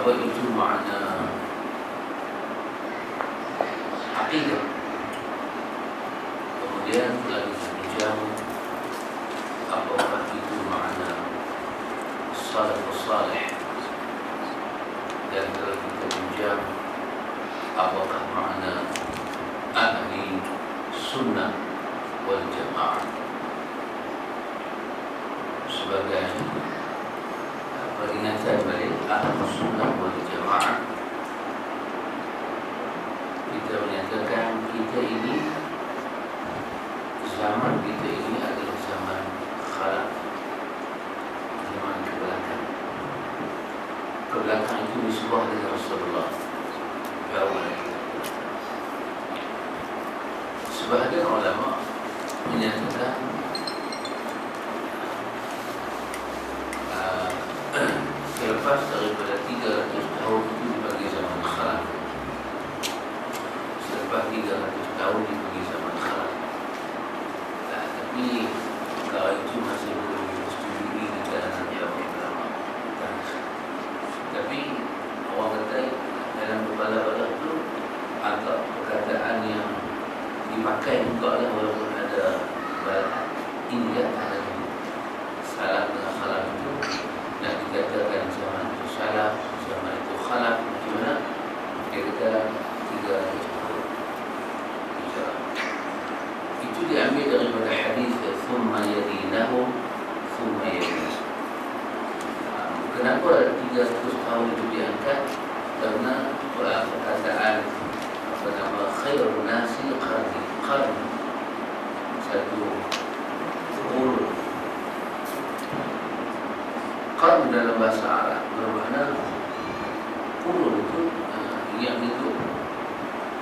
apa itu makna aqidah. Kemudian lagi berbincang apakah itu makna salafus salih, dan kalau kita bincang apakah makna ahli sunnah wal jamaah sebagai peringatan balik ahli sunnah wal jamaah. Kita menyatakan kita ini, zaman kita ini adalah zaman khalaf, zaman kebelakang. Kebelakang itu disebut dengan Rasulullah jauh lagi. Sebahagian ulama menyatakan selepas daripada 300 tahun itu dibagi zaman khalaf. Selepas 300 tahun dibagi zaman khalaf. Tapi kalau itu masih belum disetujui di kalangan ulama. Tapi orang kata dalam kepala-kepala itu agak perkataan yang dipakai juga lah, walaupun ada balahan hingga ada salah dengan khalaf itu nak dikatakan zaman itu salah, zaman itu khalaf, bagaimana? Dia kata 300 tahun. Itu diambil daripada hadis thumma yadinahu thumma yadinahu. Kenapa 300 tahun itu diangkat? Karena perkataan apa nama khairun nasi qarni, satu qurun. Qarn dalam bahasa Arab bermakna qurun itu yang itu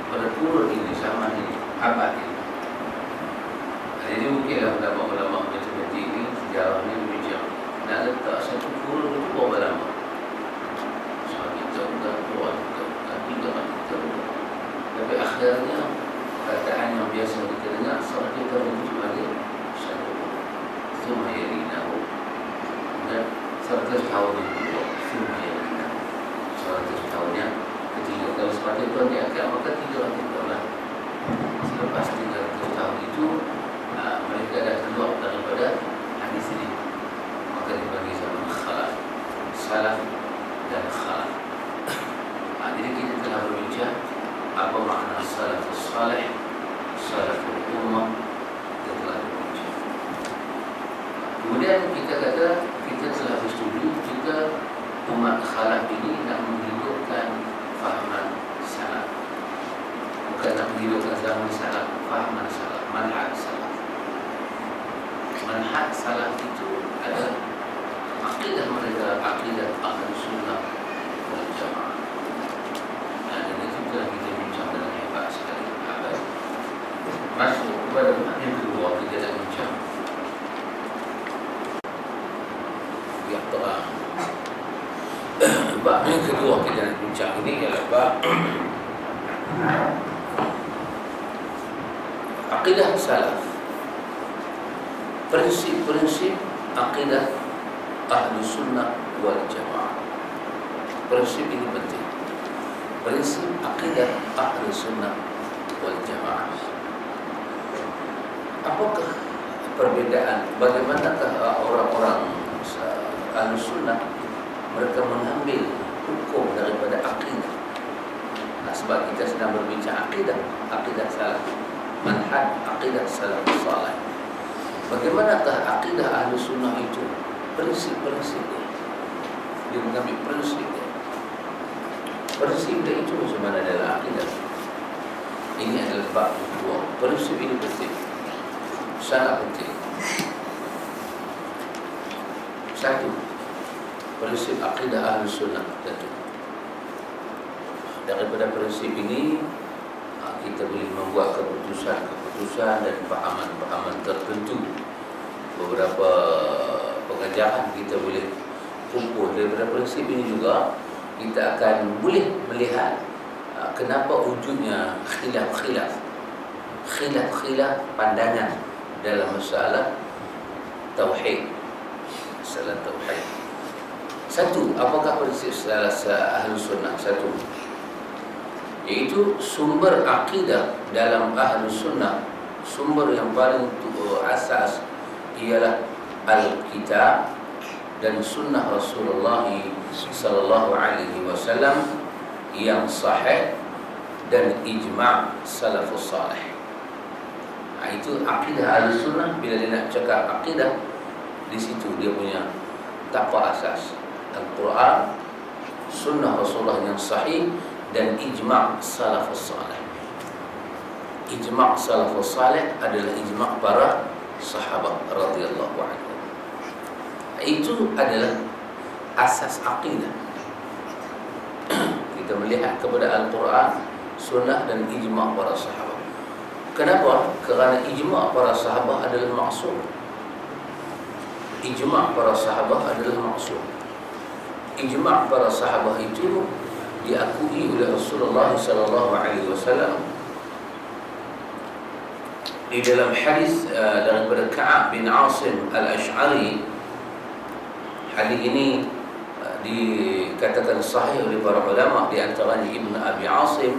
pada qurun ini sama ini abad ini. Jadi mungkinlah ulama-ulama matematik ini sejarahnya demikian. Nak letak satu qurun itu berapa lama? Tapi akhirnya perkataan yang biasa kita dengar salah kita menuju pada satu thumma yadinahu, dan 100 tahun itu thumma yadinahu, 100 tahunnya ketiga. Kalau sepatutnya dia akan maka 300 tahun lah. Selepas 300 tahun itu mereka dah keluar daripada hadis ini, maka dibagi zaman khalaf, salaf dan khalaf. Jadi kita telah berbincang apa makna salafus salih, salaful ummah, kita telah berbincang. Kemudian kita kata kita telah bersetuju jika umat khalaf ini nak menghidupkan fahaman salaf, bukan nak menghidupkan zaman salaf, fahaman salaf, manhaj salaf. Manhaj salaf itu adalah akidah mereka, akidah ahli sunnah wal jamaah. Kita bincang dengan hebat sekali. Masuk kepada bab yang kedua kita nak bincang. Yang terang. Bab yang kedua kita nak bincang ini ialah bab akidah salaf. Prinsip-prinsip akidah ahli sunnah wal jamaah. Prinsip ini penting. Prinsip akidah ahli sunnah wal jamaah. Apakah perbedaan? Bagaimanakah orang-orang ahli sunnah mereka mengambil hukum daripada akidah? Sebab kita sedang berbincang akidah, akidah salaf, manhaj akidah salaf salih. Bagaimanakah akidah ahli sunnah itu? Prinsip-prinsipnya. Dia mengambil prinsipnya. Prinsip itu macam mana dalam akidah. Ini adalah bab kedua. Prinsip ini penting, sangat penting. Satu, prinsip akidah ahli sunnah. Daripada prinsip ini kita boleh membuat keputusan dan pahaman tertentu. Beberapa pengajaran kita boleh kumpul daripada prinsip ini juga. Kita akan boleh melihat kenapa wujudnya khilaf pandangan dalam masalah tauhid. Satu, apakah prinsip ahli sunnah? Satu, iaitu sumber akidah dalam ahli sunnah. Sumber yang paling asas ialah Alkitab dan sunnah Rasulullah sallallahu alaihi wasallam yang sahih dan ijma' salafus salih. Itu akidah ahli sunnah. Bila dia nak cakap akidah, di situ dia punya takwa asas Al-Quran, sunnah Rasulullah yang sahih dan ijma' salafus salih. Ijma' salafus salih adalah ijma' para sahabat radhiyallahu anhum. Itu adalah asas akidah. Kita melihat kepada Al-Quran, sunnah dan ijma' para sahabat. Kenapa? Kerana ijma' para sahabat adalah maksum. Ijma' para sahabat adalah maksum. Ijma' para sahabat itu diakui oleh Rasulullah sallallahu alaihi wasallam di dalam hadis daripada Ka'ab bin Asim Al-Ash'ari. Hadis ini dikatakan sahih oleh para ulama, di antaranya Ibn Abi Asim.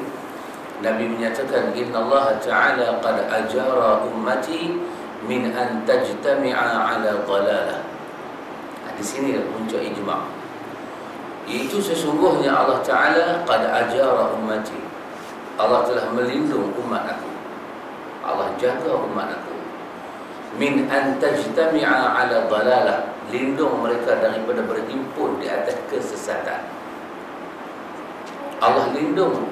Nabi menyatakan, Inna Allah Ta'ala qad ajara ummati min an tajtami'a ala dhalalah. Di sini puncak ijma', iaitu sesungguhnya Allah Ta'ala qad ajara ummati, Allah telah melindung umat aku, Allah jaga umat aku, min an tajtami'a ala dhalalah, lindung mereka daripada berhimpun di atas kesesatan. Allah lindung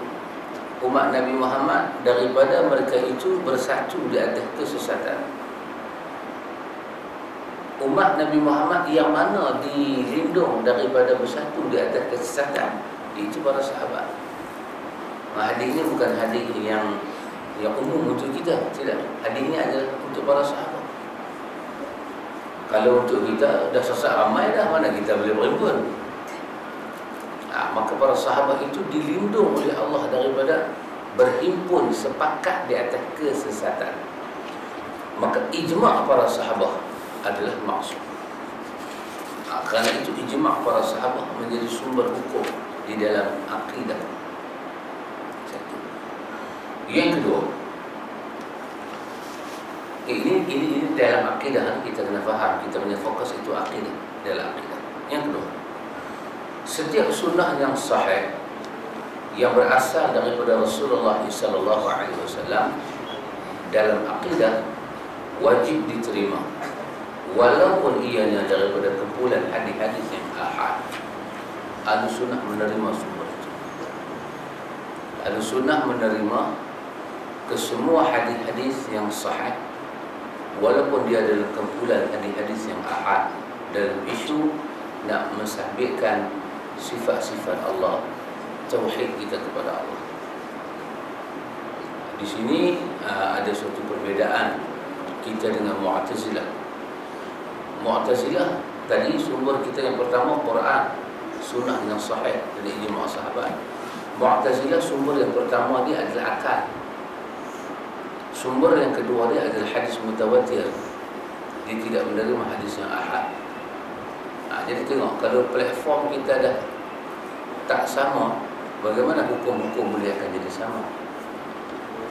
umat Nabi Muhammad daripada mereka itu bersatu di atas kesesatan. Umat Nabi Muhammad yang mana dilindung daripada bersatu di atas kesesatan? Itu para sahabat. Hadis ini bukan hadis yang umum untuk kita, tidak. Hadis ini adalah untuk para sahabat. Kalau untuk kita dah sesat ramai dah, mana kita boleh berhimpun? Maka para sahabat itu dilindung oleh Allah daripada berhimpun sepakat di atas kesesatan. Maka ijma' para sahabat adalah maksud. Kerana itu ijma' para sahabat menjadi sumber hukum di dalam akidah. Satu. Yang kedua, ini dalam akidah kita kena faham. Kita punya fokus itu akidah, dalam akidah. Yang kedua, setiap sunnah yang sahih yang berasal daripada Rasulullah sallallahu alaihi wasallam dalam akidah wajib diterima, walaupun ianya daripada kumpulan hadis-hadis yang ahad. Ahlu sunnah menerima sumber itu. Ahlu sunnah menerima kesemua hadis-hadis yang sahih, walaupun dia adalah kumpulan hadis-hadis yang ahad, dalam isu nak mensabitkan sifat-sifat Allah, tauhid kita kepada Allah. Di sini ada suatu perbezaan kita dengan Mu'tazilah. Mu'tazilah tadi sumber kita yang pertama Quran, sunnah yang sahih dari ijma' sahabat. Mu'tazilah sumber yang pertama dia adalah akal. Sumber yang kedua dia adalah hadis mutawatir. Dia tidak menerima hadis yang ahad. Jadi tengok, kalau platform kita dah tak sama, bagaimana hukum-hukum boleh akan jadi sama?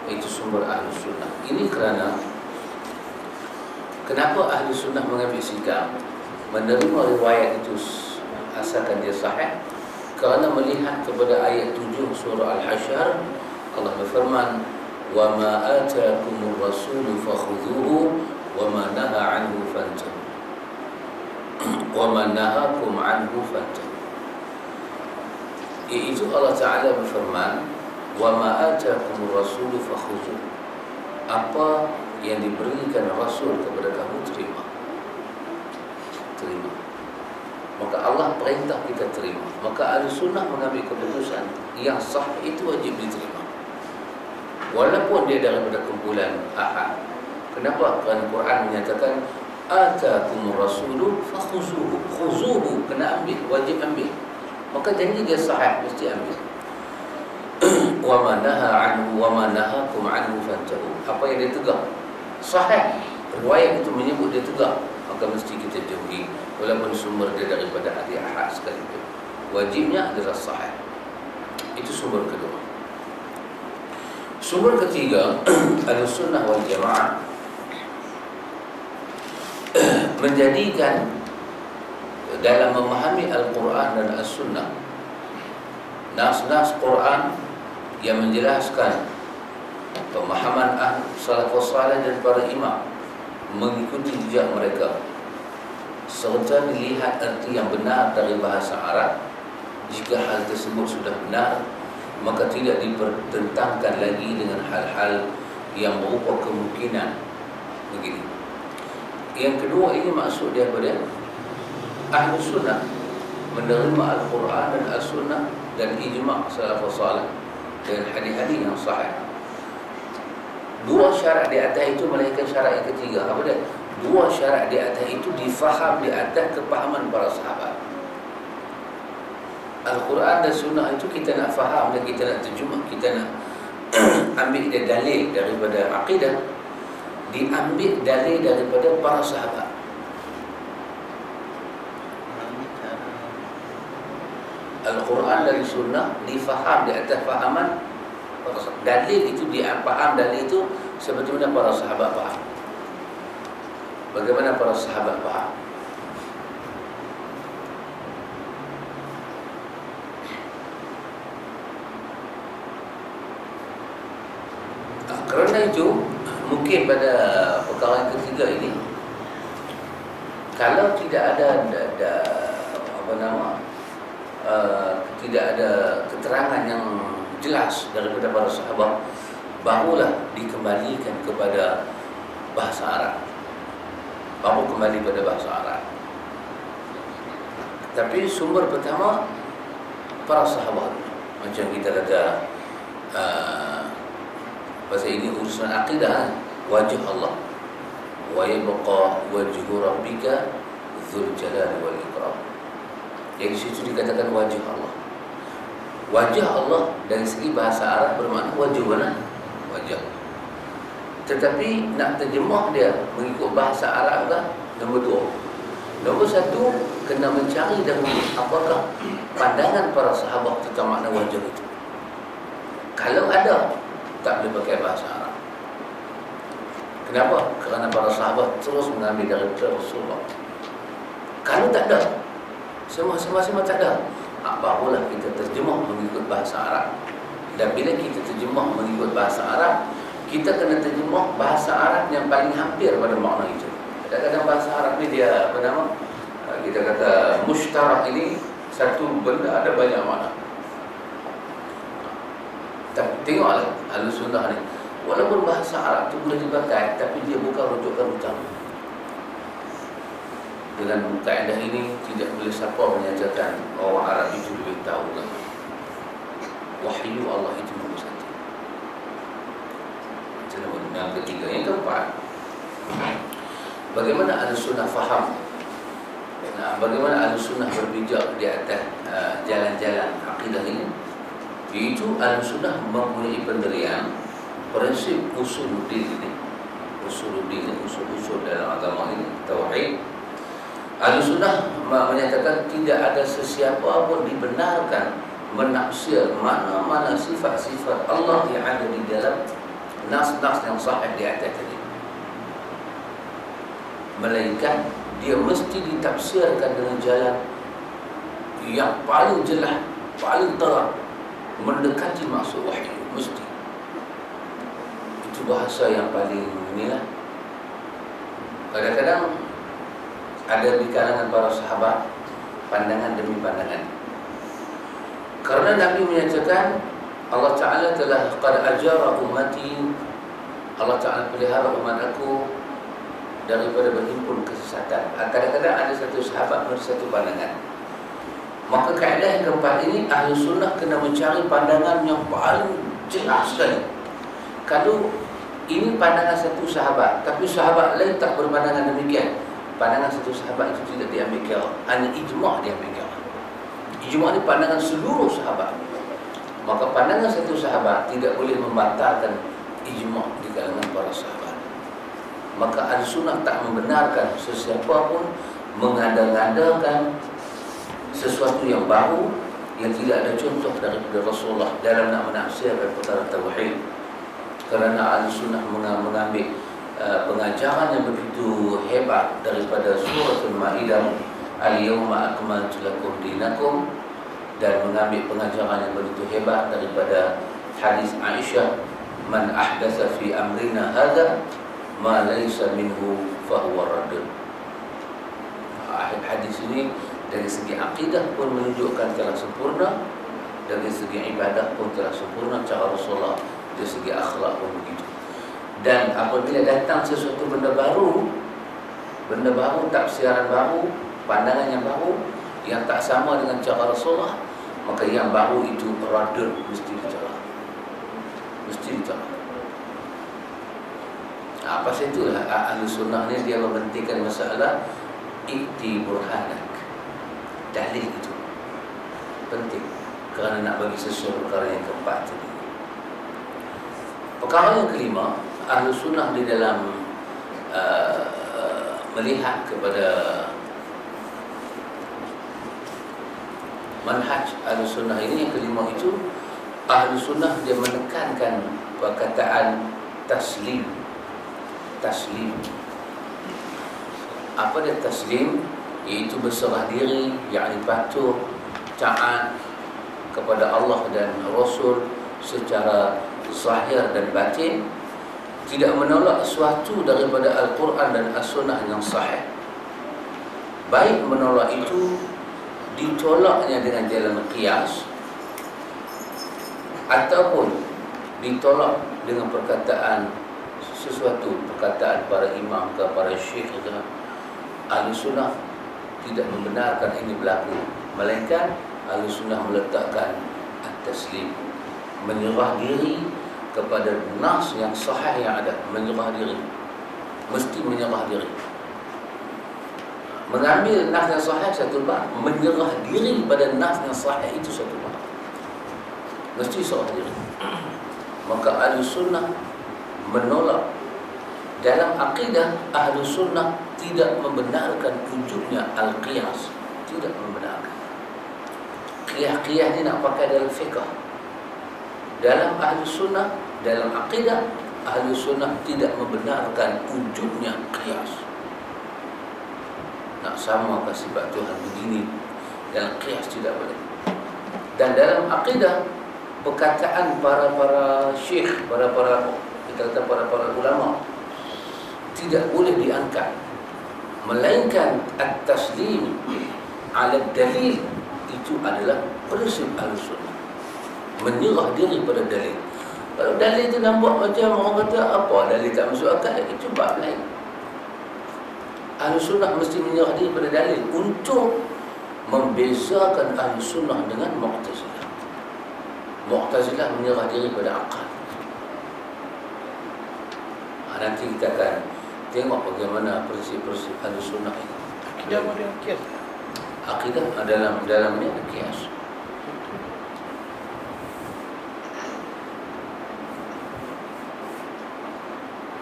Itu sumber ahli sunnah. Ini kerana kenapa ahli sunnah mengambil sikap menerima riwayat itu asalkan dia sahih? Kerana melihat kepada ayat 7 surah Al-Hasyr, Allah berfirman, wa ma atakumur rasulu fakhudhuhu wa ma naha anhu fantahu wa ma nahakum anhu fantahu. Iaitu Allah Ta'ala berfirman, wa ma atakumur rasulu fakhudhuhu, apa yang diberikan Rasul kepada kamu terima. Maka Allah perintah kita terima. Maka ahli sunnah mengambil keputusan yang sah itu wajib diterima, walaupun dia daripada kumpulan ahad. Kenapa? Kerana Quran menyatakan atakumur rasulu fakhuzuhu. Khuzuhu, kena ambil, wajib ambil. Maka janji dia sahih, mesti ambil. Wa ma naha anhu wa ma nahakum anhu fantahu. Apa yang dia tegak sahih, riwayat itu menyebut dia tegak, maka maka mesti kita jauhi walaupun sumber dia daripada hadis ahad sekalipun. Wajibnya adalah sahih. Itu sumber kedua. Sumber ketiga, Ahlussunnah wal Jamaah menjadikan dalam memahami Al-Quran dan As-Sunnah, nas-nas Quran yang menjelaskan pemahaman salafus salih dan para imam, mengikuti jejak mereka, serta dilihat arti yang benar dari bahasa Arab. Jika hal tersebut sudah benar, maka tidak dipertentangkan lagi dengan hal-hal yang berupa kemungkinan begini. Yang kedua, ini maksud daripada Ahlus Sunnah menerima Al-Quran dan As-Sunnah dan ijma' salafus salih dan hadis-hadis yang sahih. Dua syarat di atas itu melainkan syarat yang ketiga. Apa dia? Dua syarat di atas itu difaham di atas kepahaman para sahabat. Al-Quran dan Sunnah itu kita nak faham dan kita nak terjemah, kita nak ambil dia dalil daripada akidah, diambil dalil daripada para sahabat. Al-Quran dan Sunnah difaham di atas fahaman para sahabat. Dalil itu dia faham, dalil itu seperti mana para sahabat faham. Bagaimana para sahabat faham? Kerana itu, mungkin pada perkara yang ketiga ini, kalau tidak ada tidak ada keterangan yang jelas daripada para sahabat, barulah dikembalikan kepada bahasa Arab. Baru kembali pada bahasa Arab. Tapi sumber pertama para sahabat. Macam kita kata pasal ini urusan akidah, wajah Allah, wa yabqa wajhu rabbika dzul jalali wal ikram. Yang di situ dikatakan wajah Allah. Wajah Allah dari segi bahasa Arab bermakna wajah mana? Wajah. Tetapi nak terjemah dia mengikut bahasa Arab kan? Nombor dua. Nombor satu, kena mencari dahulu apakah pandangan para sahabat tentang makna wajah itu. Kalau ada, tak boleh pakai bahasa Arab. Kenapa? Kerana para sahabat terus mengambil dari Rasulullah. Kalau tak ada, semua tak ada, barulah kita terjemah mengikut bahasa Arab. Dan bila kita terjemah mengikut bahasa Arab, kita kena terjemah bahasa Arab yang paling hampir pada makna itu. Kadang-kadang bahasa Arab ni dia apa nama? Kita kata mushtarak, ini satu benda ada banyak makna. Tengoklah Ahlussunnah ni, walaupun bahasa Arab tu boleh dipakai, tapi dia bukan rujukan utama. Dengan kaedah ini tidak boleh siapa menyatakan orang Arab itu lebih tahu kan. Wahyu Allah itu nombor satu. Yang ketiga, yang keempat, bagaimana Ahlussunnah faham? Bagaimana Ahlussunnah berbijak di atas jalan-jalan akidah ini? Itu Ahlussunnah mempunyai pendirian prinsip usuluddin ini. Usuluddin, usul-usul dalam agama ini, tauhid. Ahlussunnah menyatakan tidak ada sesiapa pun dibenarkan menafsir mana-mana sifat-sifat Allah yang ada di dalam nas-nas yang sahih di atas tadi, melainkan dia mesti ditafsirkan dengan jalan yang paling jelas, paling terang, mendekati maksud wahyu. Mesti itu bahasa yang paling inilah. Kadang-kadang ada di kalangan para sahabat pandangan demi pandangan. Karena Nabi menyatakan Allah Ta'ala telah qad ajara ummati, Allah Ta'ala pelihara umat aku daripada berhimpun kesesatan. Kadang-kadang ada satu sahabat menurut satu pandangan. Maka kaedah yang keempat ini, Ahlussunnah kena mencari pandangan yang paling jelas sekali. Kalau ini pandangan satu sahabat, tapi sahabat lain tak berpandangan demikian, pandangan satu sahabat itu tidak diambil kira, hanya ijma' diambil kira. Ijma' ini pandangan seluruh sahabat. Maka pandangan satu sahabat tidak boleh membatalkan ijma' di kalangan para sahabat. Maka Ahlussunnah tak membenarkan sesiapa pun mengada-ngadakan sesuatu yang baru yang tidak ada contoh daripada Rasulullah dalam nak menafsirkan perkara tauhid. Kerana Ahlussunnah mengambil pengajaran yang begitu hebat daripada surah Al-Ma'idah, Al-Yawma akmaltu lakum dinakum, dan mengambil pengajaran yang begitu hebat daripada hadis Aisyah, man ahdatsa fi amrina hadza ma laysa minhu fahuwa radd. Hadis ini dari segi akidah pun menunjukkan telah sempurna, dari segi ibadah pun telah sempurna cara Rasulullah, dari segi akhlak pun begitu. Dan apabila datang sesuatu benda baru, tafsiran baru, pandangan yang baru yang tak sama dengan cara Rasulullah, maka yang baru itu radul, mesti ditolak. Apa itulah Ahlussunnah ni dia mementingkan masalah ikti burhanak. Dalil itu penting kerana nak bagi sesuatu perkara yang keempat tadi. Perkara yang kelima, Ahlussunnah di dalam melihat kepada manhaj Ahlussunnah ini, yang kelima itu, Ahlussunnah dia menekankan perkataan taslim. Apa dia taslim? Iaitu berserah diri, yakni patuh, taat kepada Allah dan Rasul secara zahir dan batin, tidak menolak sesuatu daripada Al-Quran dan As-Sunnah yang sahih. Baik menolak itu ditolaknya dengan jalan qiyas, ataupun ditolak dengan perkataan para imam ke para syekh ke. Ahlussunnah tidak membenarkan ini berlaku, melainkan Ahlussunnah meletakkan at-taslim, menyerah diri kepada nas yang sahih yang ada. Menyerah diri, mesti menyerah diri. Mengambil nas yang sahih satu bab, menyerah diri pada nas yang sahih itu satu bab. Mesti serah diri. Maka Ahlussunnah menolak. Dalam akidah, Ahlussunnah tidak membenarkan wujudnya al-qiyas, tidak membenarkan. Qiyas ni nak pakai dalam fiqh. Dalam Ahlussunnah, dalam akidah, Ahlussunnah tidak membenarkan wujudnya qiyas. Nak samakan sifat Tuhan begini, dalam qiyas tidak boleh. Dan dalam akidah, perkataan para syekh, para ulama tidak boleh diangkat, melainkan at-taslim ala dalil itu adalah prinsip Ahlussunnah, menyerah diri pada dalil. Kalau dalil itu nampak macam orang kata apa, dalil tak masuk akal, itu bab lain. Ahlussunnah mesti menyerah diri pada dalil untuk membezakan Ahlussunnah dengan Mu'tazilah. Mu'tazilah menyerah diri pada akal. Nanti kita akan tengok bagaimana prinsip-prinsip Ahlussunnah ini. Akidah model qiyas. Akidah dalamnya ada qiyas.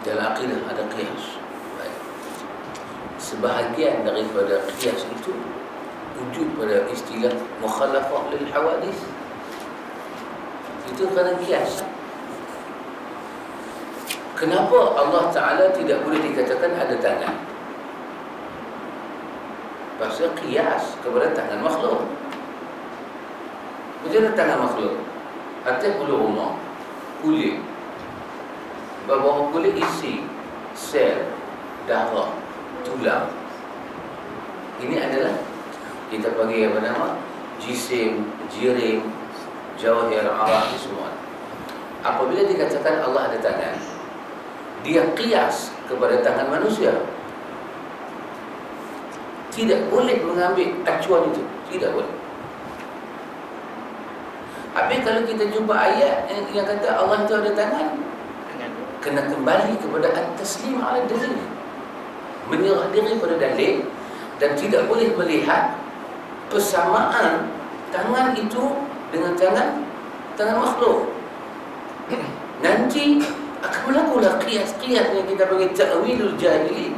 Dalam akidah ada qiyas. Baik. Sebahagian daripada qiyas itu wujud pada istilah mukhalafah lil hawadis. Itu kerana qiyas. Kenapa Allah Ta'ala tidak boleh dikatakan ada tangan? Pasal qiyas kepada tangan makhluk. Macam mana tangan makhluk? Atas bulu rumah, kulit, bawah kulit isi sel, darah, tulang. Ini adalah kita panggil apa nama? Jisim, jirim, jawahir, arah, semua. Apabila dikatakan Allah ada tangan, dia qiyas kepada tangan manusia. Tidak boleh mengambil acuan itu, tidak boleh. Habis kalau kita jumpa ayat yang kata Allah itu ada tangan, kena kembali kepada at-taslim ala dalil, menyerah diri pada dalil, dan tidak boleh melihat persamaan tangan itu dengan tangan makhluk. Nanti akan berlakulah qiyas-qiyas yang kita panggil ta'wilul jahilin.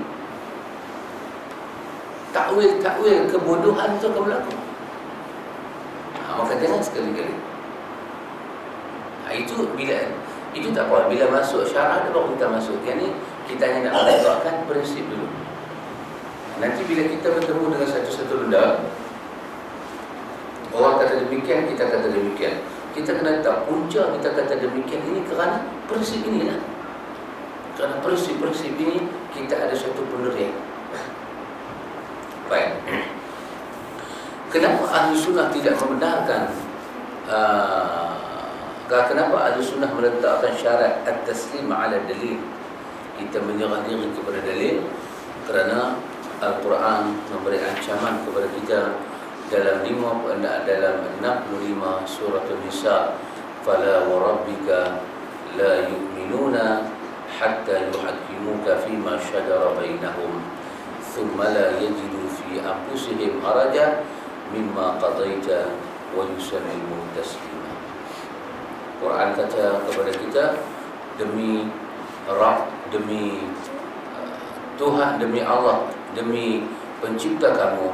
Takwil kebodohan itu akan berlaku. Maka jangan sekali-kali. Itu tak apa. Bila masuk syarah dia baru kita masuk. Yang ni kita hanya nak menegakkan prinsip dulu. Nanti bila kita bertemu dengan satu-satu benda, orang kata demikian, kita kata demikian. Kita kena tahu punca kita kata demikian ini kerana prinsip inilah. Kerana prinsip-prinsip ini kita ada satu pendirian. Baik. Kenapa Ahli Sunnah tidak membenarkan kenapa Ahli Sunnah meletakkan syarat at-taslim ala dalil? Kita menyerah diri kepada dalil kerana Al-Quran memberi ancaman kepada kita dalam 65 surah An-Nisa, fala wa rabbika la yu'minuna hatta yuhakkimuka fima shajara bainahum thumma la yajidu fi anfusihim haraja mimma qadaita wa yusallimu taslima. Quran kata kepada kita, demi Rabb, demi Tuhan, demi Allah, demi pencipta kamu,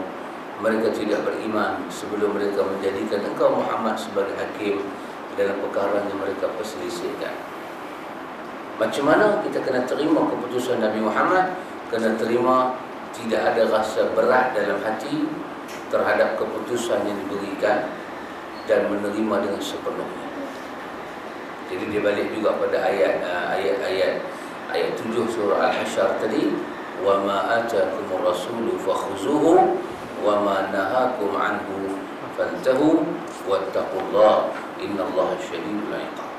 mereka tidak beriman sebelum mereka menjadikan engkau Muhammad sebagai hakim dalam perkara yang mereka perselisihkan. Macam mana kita kena terima keputusan Nabi Muhammad? Kena terima, tidak ada rasa berat dalam hati terhadap keputusan yang diberikan dan menerima dengan sepenuhnya. Jadi dia balik juga pada ayat 7 surah Al-Hasyr tadi, wa ma atakumur rasulu fakhuzuhu wa ma nahakum anhu fantahu wattaqullaha innallaha syadidul iqab.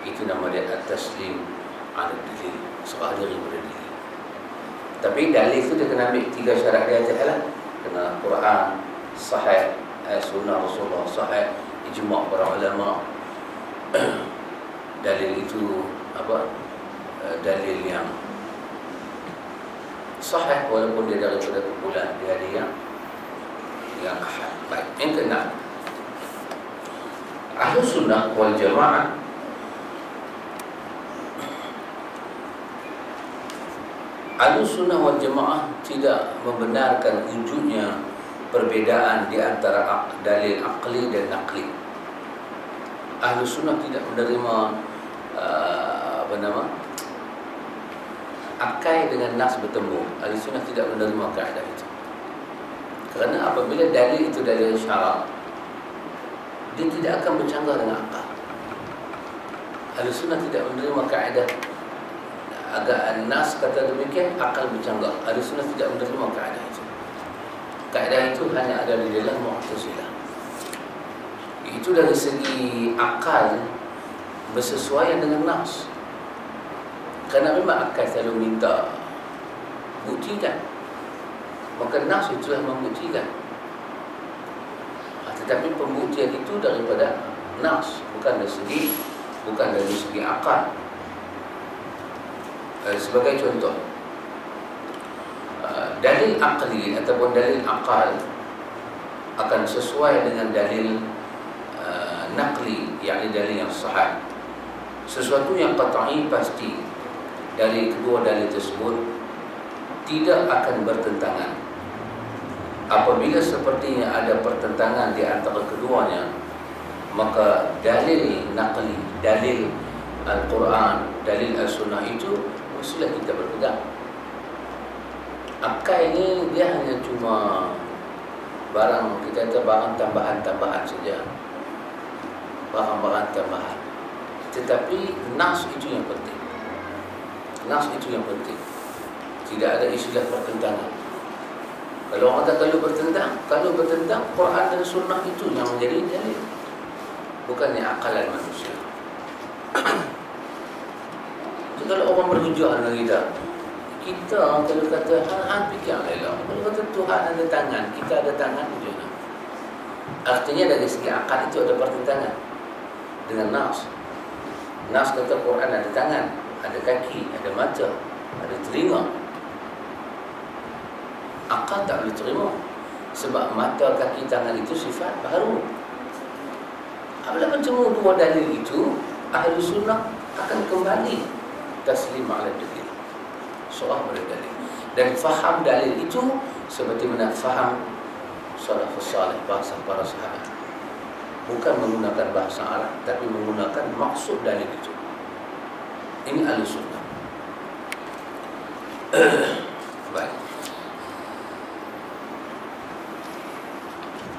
Itu nama dia at-taslim ala dalil, serah diri pada diri. Tapi dalil itu dia kena ambil 3 syarat dia adalah kena Quran sahih, sunnah Rasulullah sahih, ijma' para ulama. Dalil itu apa? Dalil yang sahih walaupun dia daripada kumpulan dia ada yang ahad. Baik, yang keenam, Ahlu Sunnah wal Jamaah Ahlu Sunnah wal Jamaah tidak membenarkan wujudnya perbezaan di antara dalil aqli dan naqli. Ahlu Sunnah tidak menerima akai dengan nas bertemu. Ahli Sunnah tidak menerima kaedah itu. Kerana apabila dalil itu dalil syarak, dia tidak akan bercanggah dengan akal. Ahli Sunnah tidak menerima kaedah agak nas kata demikian, akal bercanggah. Ahli Sunnah tidak menerima kaedah itu. Kaedah itu hanya ada di dalam Mu'tazilah. Itu dari segi akal bersesuaian dengan nas. Kerana memang akal selalu minta buktikan, maka nas itulah membuktikan. Tetapi pembuktian itu daripada nas, bukan dari segi akal. Sebagai contoh, dalil aqli ataupun dalil akal akan sesuai dengan dalil naqli, yakni dalil yang sahih. Sesuatu yang qat'i pasti dari kedua dalil tersebut tidak akan bertentangan. Apabila sepertinya ada pertentangan di antara keduanya, maka dalil naqli, dalil Al-Quran, dalil Al-Sunnah itu mestilah kita berpegang. Akal ini dia hanya cuma barang, kita kata barang tambahan-tambahan saja, barang-barang tambahan. Tetapi nas itu yang penting. Nas itu yang penting. Tidak ada istilah pertentangan. Kalau orang kata kalau bertentang Quran dan Sunnah itu yang menjadi dalil, bukannya akalan manusia. Jadi kalau orang berhujah dengan kita kalau kata hang fikir lain, kalau kata Tuhan ada tangan, kita ada tangan macam mana? Artinya dari segi akal itu ada pertentangan dengan nas. Nas kata Quran ada tangan, ada kaki, ada mata, ada telinga. Akal tak boleh terima, sebab mata, kaki, tangan itu sifat baru. Apabila bertemu dua dalil itu, Ahli Sunnah akan kembali taslim ala dalil, serah pada dalil. Dan faham dalil itu seperti mana faham salafus salih, bahasa para sahabat, bukan menggunakan bahasa Arab tapi menggunakan maksud dalil itu. Ini Ahlus Sunnah. Baik.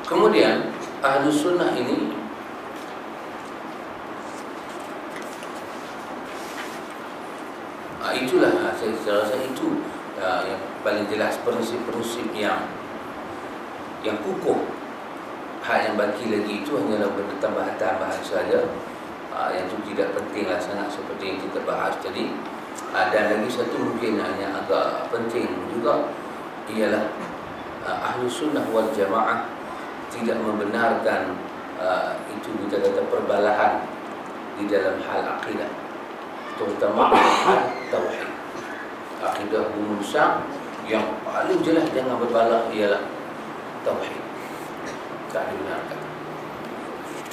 Kemudian Ahlus Sunnah ini itulah saya rasa itu yang paling jelas prinsip-prinsip yang kukuh. Hal yang baki lagi itu hanyalah tambahan-tambahan saja, yang itu tidak pentinglah sangat seperti yang kita bahas tadi. Dan lagi satu mungkin yang agak penting juga ialah Ahlus Sunnah wal Jamaah tidak membenarkan itu kita kata perbalahan di dalam hal akidah, terutama hal tauhid. Akidah umum Syam yang paling jelas jangan berbalah ialah tauhid. Tak dibenarkan.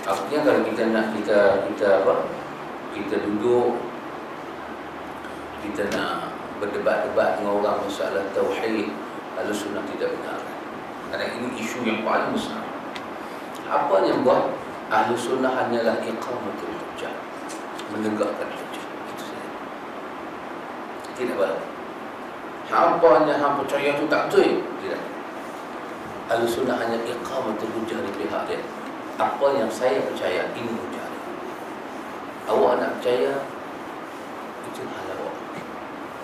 Artinya kalau kita nak kita duduk, kita nak berdebat-debat dengan orang masalah tauhid, Ahlus Sunnah tidak benarkan. Kerana ini isu yang paling besar. Apa yang buat Ahlus Sunnah hanyalah iqamatul hujjah, menegakkan hujjah. Itu saja. Tidak boleh. Apanya hang percaya itu tak betul? Tidak. Ahlus Sunnah hanya iqamatul hujjah di pihak dia. Apa yang saya percaya ini hujjah. Awak nak percaya itu hal awak.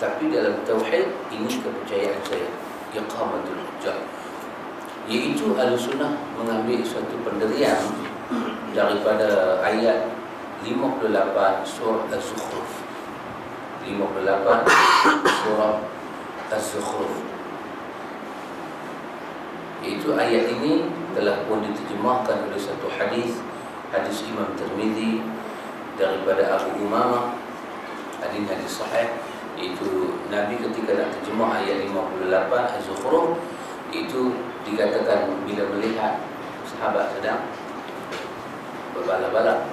Tapi dalam tauhid ini kepercayaan saya, iqamatul hujjah. Iaitu Ahlus Sunnah mengambil satu pendirian daripada ayat 58 surah Az-Zukhruf. 58 surah Az-Zukhruf. Iaitu ayat ini telah pun diterjemahkan oleh satu hadis Imam Tirmizi daripada Abu Umamah, hadis sahih. Iaitu Nabi ketika nak terjemah ayat 58 Az-Zukhruf, itu dikatakan bila melihat sahabat sedang berbala-bala,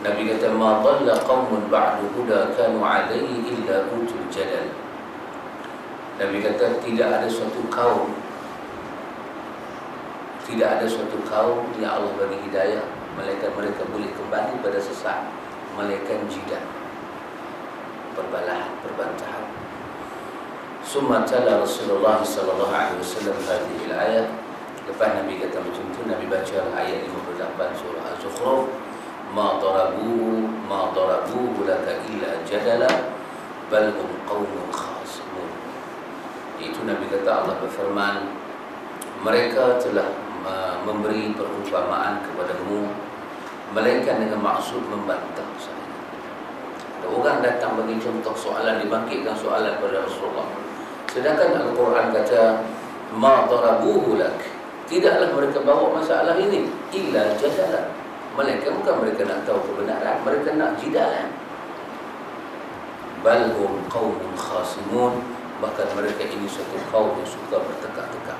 Nabi kata ma dhalla qaumun ba'du huda kanu 'alaihi illa utul jadal. Nabi kata tidak ada suatu kaum yang Allah bagi hidayah melainkan mereka boleh kembali pada sesat melainkan jidal, perbalahan, perbantahan. Summa tala Rasulullah sallallahu alaihi wasallam hadhihi al-ayat. Lepas Nabi kata macam tu, Nabi baca ayat 58 surah Az-Zukhruf, ma darabuhu laka illa jadala bal hum qaumun khasimun. Itu Nabi kata, Allah berfirman, mereka telah memberi perumpamaan kepadamu melainkan dengan maksud membantah saja. Ada orang datang bagi contoh soalan, dibangkitkan soalan pada Rasulullah. Sedangkan Al-Quran kata ma darabuhu lak, tidaklah mereka bawa masalah ini illa jadalan, melainkan bukan mereka nak tahu kebenaran, mereka nak jidalan. Bal hum qaumun khasimun, bahkan mereka ini suatu kaum yang suka bertekak-tekak.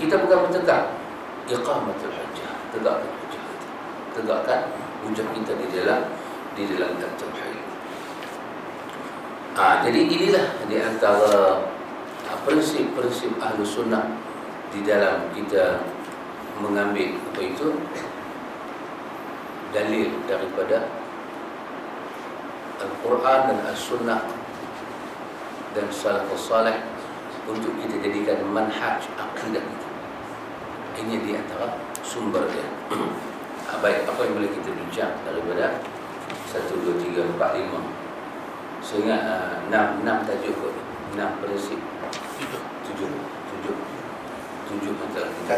Kita bukan bertekak, iqamatul hujjah, tegakkan hujjah, tegakkan hujjah kita di dalam tauhid. Jadi inilah di antara prinsip-prinsip Ahlus Sunnah di dalam kita mengambil apa itu dalil daripada Al-Quran dan As-Sunnah dan salafus salih untuk kita jadikan manhaj akidah kita. Ini di antara sumber dia. Baik, apa yang boleh kita bincang daripada 1, 2, 3, 4, 5. Saya ingat 6 tajuk kot, 6 prinsip. 7 antara kita.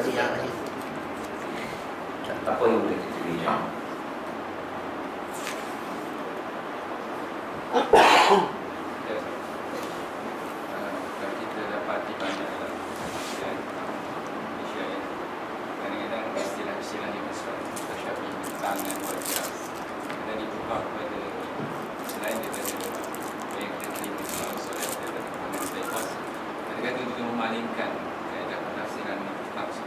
Apa yang boleh kita bincang? Kalau kita dapati banyak kadang-kadang istilah-istilah yang besar tersyafi tangan wajah dan dibuka kepada selain daripada yang kita terima kalau solat daripada kepada selepas kadang-kadang juga memalingkan kaedah penafsiran nafsu.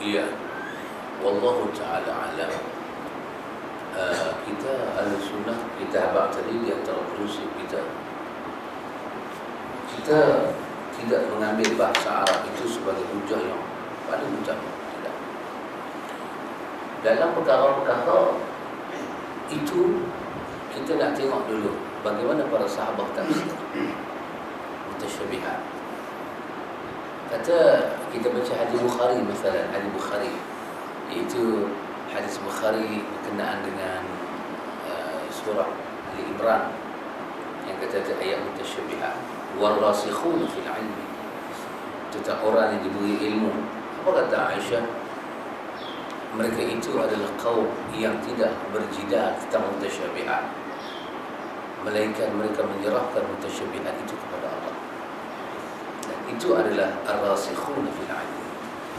Iya, wallahu ta'ala alam. kita ahli sunnah, kita habaq tadi di antara prinsip kita tidak mengambil bahasa Arab itu sebagai hujah yang paling utama. Tidak. Dalam perkara-perkara itu kita nak tengok dulu bagaimana para sahabat tafsir mutasyabihat. Kata kita baca hadis Bukhari misalnya, hadis Bukhari iaitu hadis Bukhari berkenaan dengan surah Ali Imran yang kata ayat mutasyabihat wal rasikhun fil ilmi, tentang orang yang diberi ilmu. Apa kata Aisyah? Mereka itu adalah kaum yang tidak berjidal tentang mutasyabihat, melainkan mereka menyerahkan mutasyabihat itu kepada Allah. Dan itu adalah ar-rasikhun fil ilmi.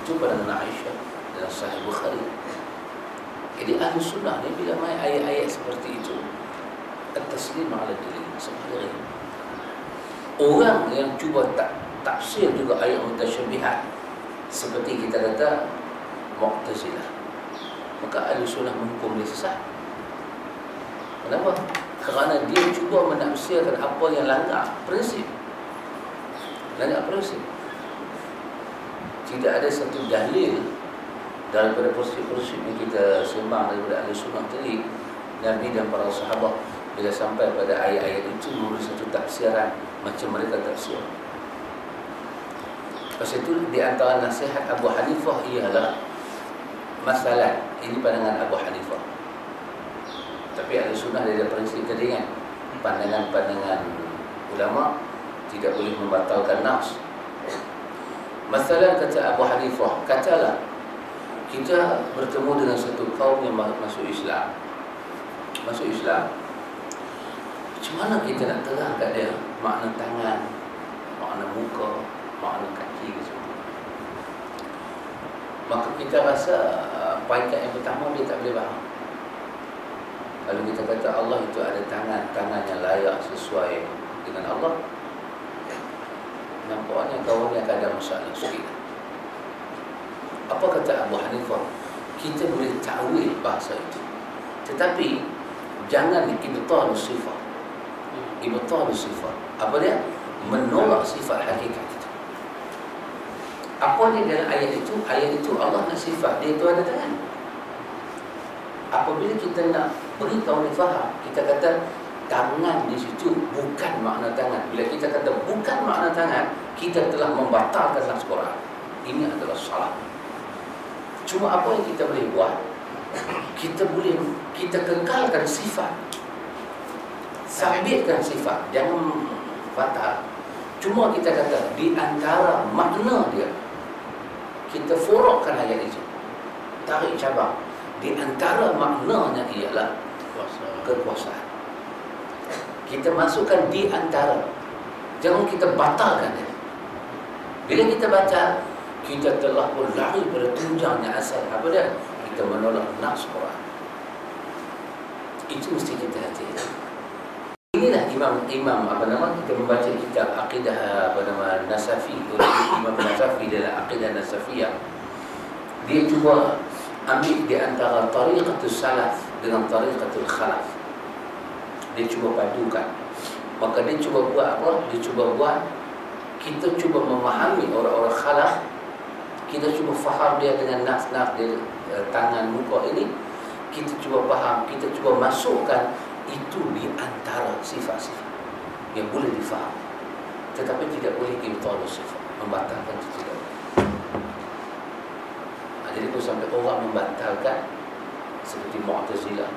Itu pandangan Aisyah dalam Sahih Bukhari. Jadi ahli sunnah ni bila main ayat-ayat seperti itu, at-taslim ala dalil sebenarnya. Orang yang cuba tafsir juga ayat mutasyabihat seperti kita kata Mu'tazilah, maka ahli sunnah menghukum dia sesat. Kenapa? Kerana dia cuba menafsirkan apa yang langgar prinsip. Langgar prinsip. Tidak ada satu dalil daripada prinsip-prinsip yang kita sembang daripada ahli sunnah tadi. Nabi dan para sahabat bila sampai pada ayat-ayat itu menulis satu tafsiran macam mereka tafsir. Lepas itu di antara nasihat Abu Hanifah ialah masalah ini pandangan Abu Hanifah. Tapi ahli sunnah dia ada prinsip tadi kan, pandangan-pandangan ulama tidak boleh membatalkan nas. Masalah kata Abu Hanifah, katalah kita bertemu dengan satu kaum yang masuk Islam. Masuk Islam, macam mana kita nak terang kat dia makna tangan, makna muka, makna kaki ke semua? Maka kita rasa peringkat yang pertama dia tak boleh faham. Kalau kita kata Allah itu ada tangan yang layak sesuai dengan Allah, nampaknya kawan ni akan ada masalah sikit. Apa kata Abu Hanifah? Kita boleh ta'wil bahasa itu, tetapi jangan ibtal sifat. Ibtal sifat apa dia? Menolak sifat hakikat itu. Apa dia dalam ayat itu? Ayat itu Allah nak sifat dia itu ada tangan. Apabila kita nak beritahu dia faham, kita kata tangan di situ bukan makna tangan. Bila kita kata bukan makna tangan, kita telah membatalkan nas Quran. Ini adalah salah. Cuma apa yang kita boleh buat, kita kekalkan sifat, sabitkan sifat, jangan batal. Cuma kita kata di antara makna dia, kita furukkan ayat itu, tarik cabang. Di antara maknanya ialah kekuasaan. Kita masukkan di antara, jangan kita batalkan dia. Bila kita baca, kita telah pun lari pada tunjangnya asal. Apa dia? Kita menolak nas Quran. Itu mesti kita hati-hati. Inilah imam apa nama, kita membaca kitab akidah apa nama Nasafi, Imam Nasafi dalam akidah Nasafiyah. Dia cuba ambil di antara tariqatul salaf dengan tariqatul khalaf. Dia cuba padukan. Maka dia cuba buat apa? Dia cuba buat, kita cuba memahami orang-orang khalaf. Kita cuba faham dia dengan nas-nas dia, tangan, muka ini. Kita cuba faham, kita cuba masukkan itu di antara sifat-sifat yang boleh difaham. Tetapi tidak boleh ibtal sifat, membatalkan itu tidak boleh. Jadi kalau sampai orang membatalkan seperti Mu'tazilah,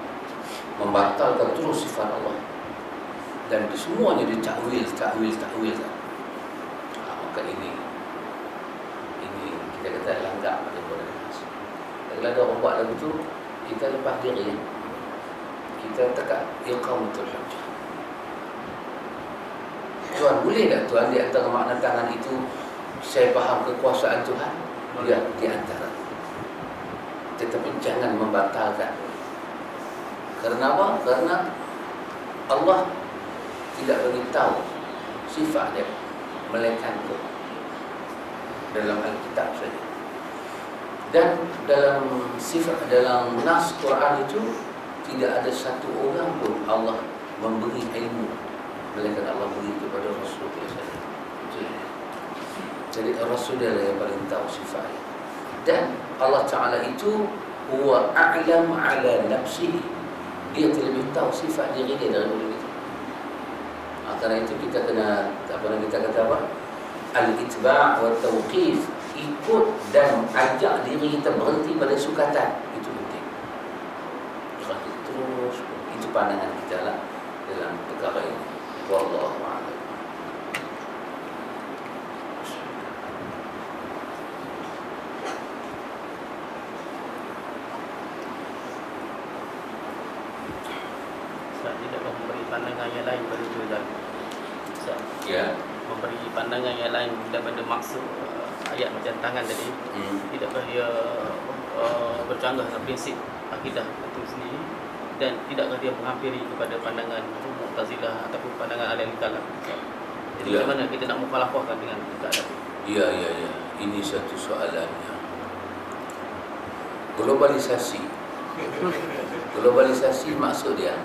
membatalkan terus sifat Allah dan semuanya ditakwil. Maka ini kita kata langgar pada Quran. Kalau ada orang buat lagu tu, kita lepas diri, kita tekat iqamatul hujjah. Tuan, boleh tak Tuan di antara makna tangan itu saya faham kekuasaan Tuhan? Ya, di antara. Tetapi jangan membatalkan. Kerana apa? Kerana Allah tidak beritahu sifat dia, melainkan itu dalam Alkitab saja. Dan dalam sifat, dalam nas Quran itu tidak ada satu orang pun Allah memberi ilmu, melainkan Allah beri kepada Rasul saja. Jadi Rasul dia yang paling tahu sifatnya. Dan Allah Ta'ala itu huwa a'lam ala nafsihi, dia lebih tahu sifat diri dia daripada kita. Karena itu kita kena kita kata apa? Al-itba' wa tawqif, ikut dan ajak diri kita berhenti pada sukatan. Itu penting. Terus itu pandangan kita lah dalam perkara ini. Wallahu a'lam. Tidakkah memberi pandangan yang lain pada itu dan Ya. memberi pandangan yang lain daripada maksud ayat macam tangan tadi, tidakkah dia bercanggah dengan prinsip akidah itu sendiri, dan tidakkah dia menghampiri kepada pandangan Mu'tazilah ataupun pandangan ahli kalam? Jadi Ya. bagaimana kita nak mukhalafahkan dengan keadaan? Ya. Ini satu soalannya. Globalisasi. Globalisasi maksud dia,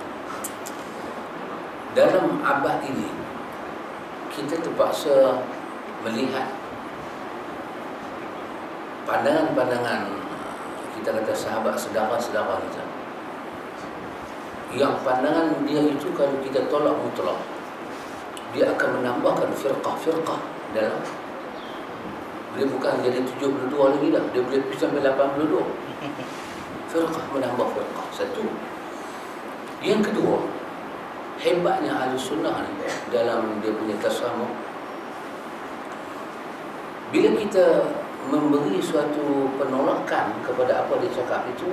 dalam abad ini kita terpaksa melihat pandangan-pandangan kita kata sahabat saudara-saudara kita, yang pandangan dia itu kalau kita tolak mutlak, dia akan menambahkan firqah-firqah dalam. Dia bukan jadi 72 lagi dah, dia boleh pergi sampai 82. Firqah menambah firqah. Satu. Yang kedua, hebatnya Ahlussunnah ni dalam dia punya tasamuh, bila kita memberi suatu penolakan kepada apa dia cakap itu,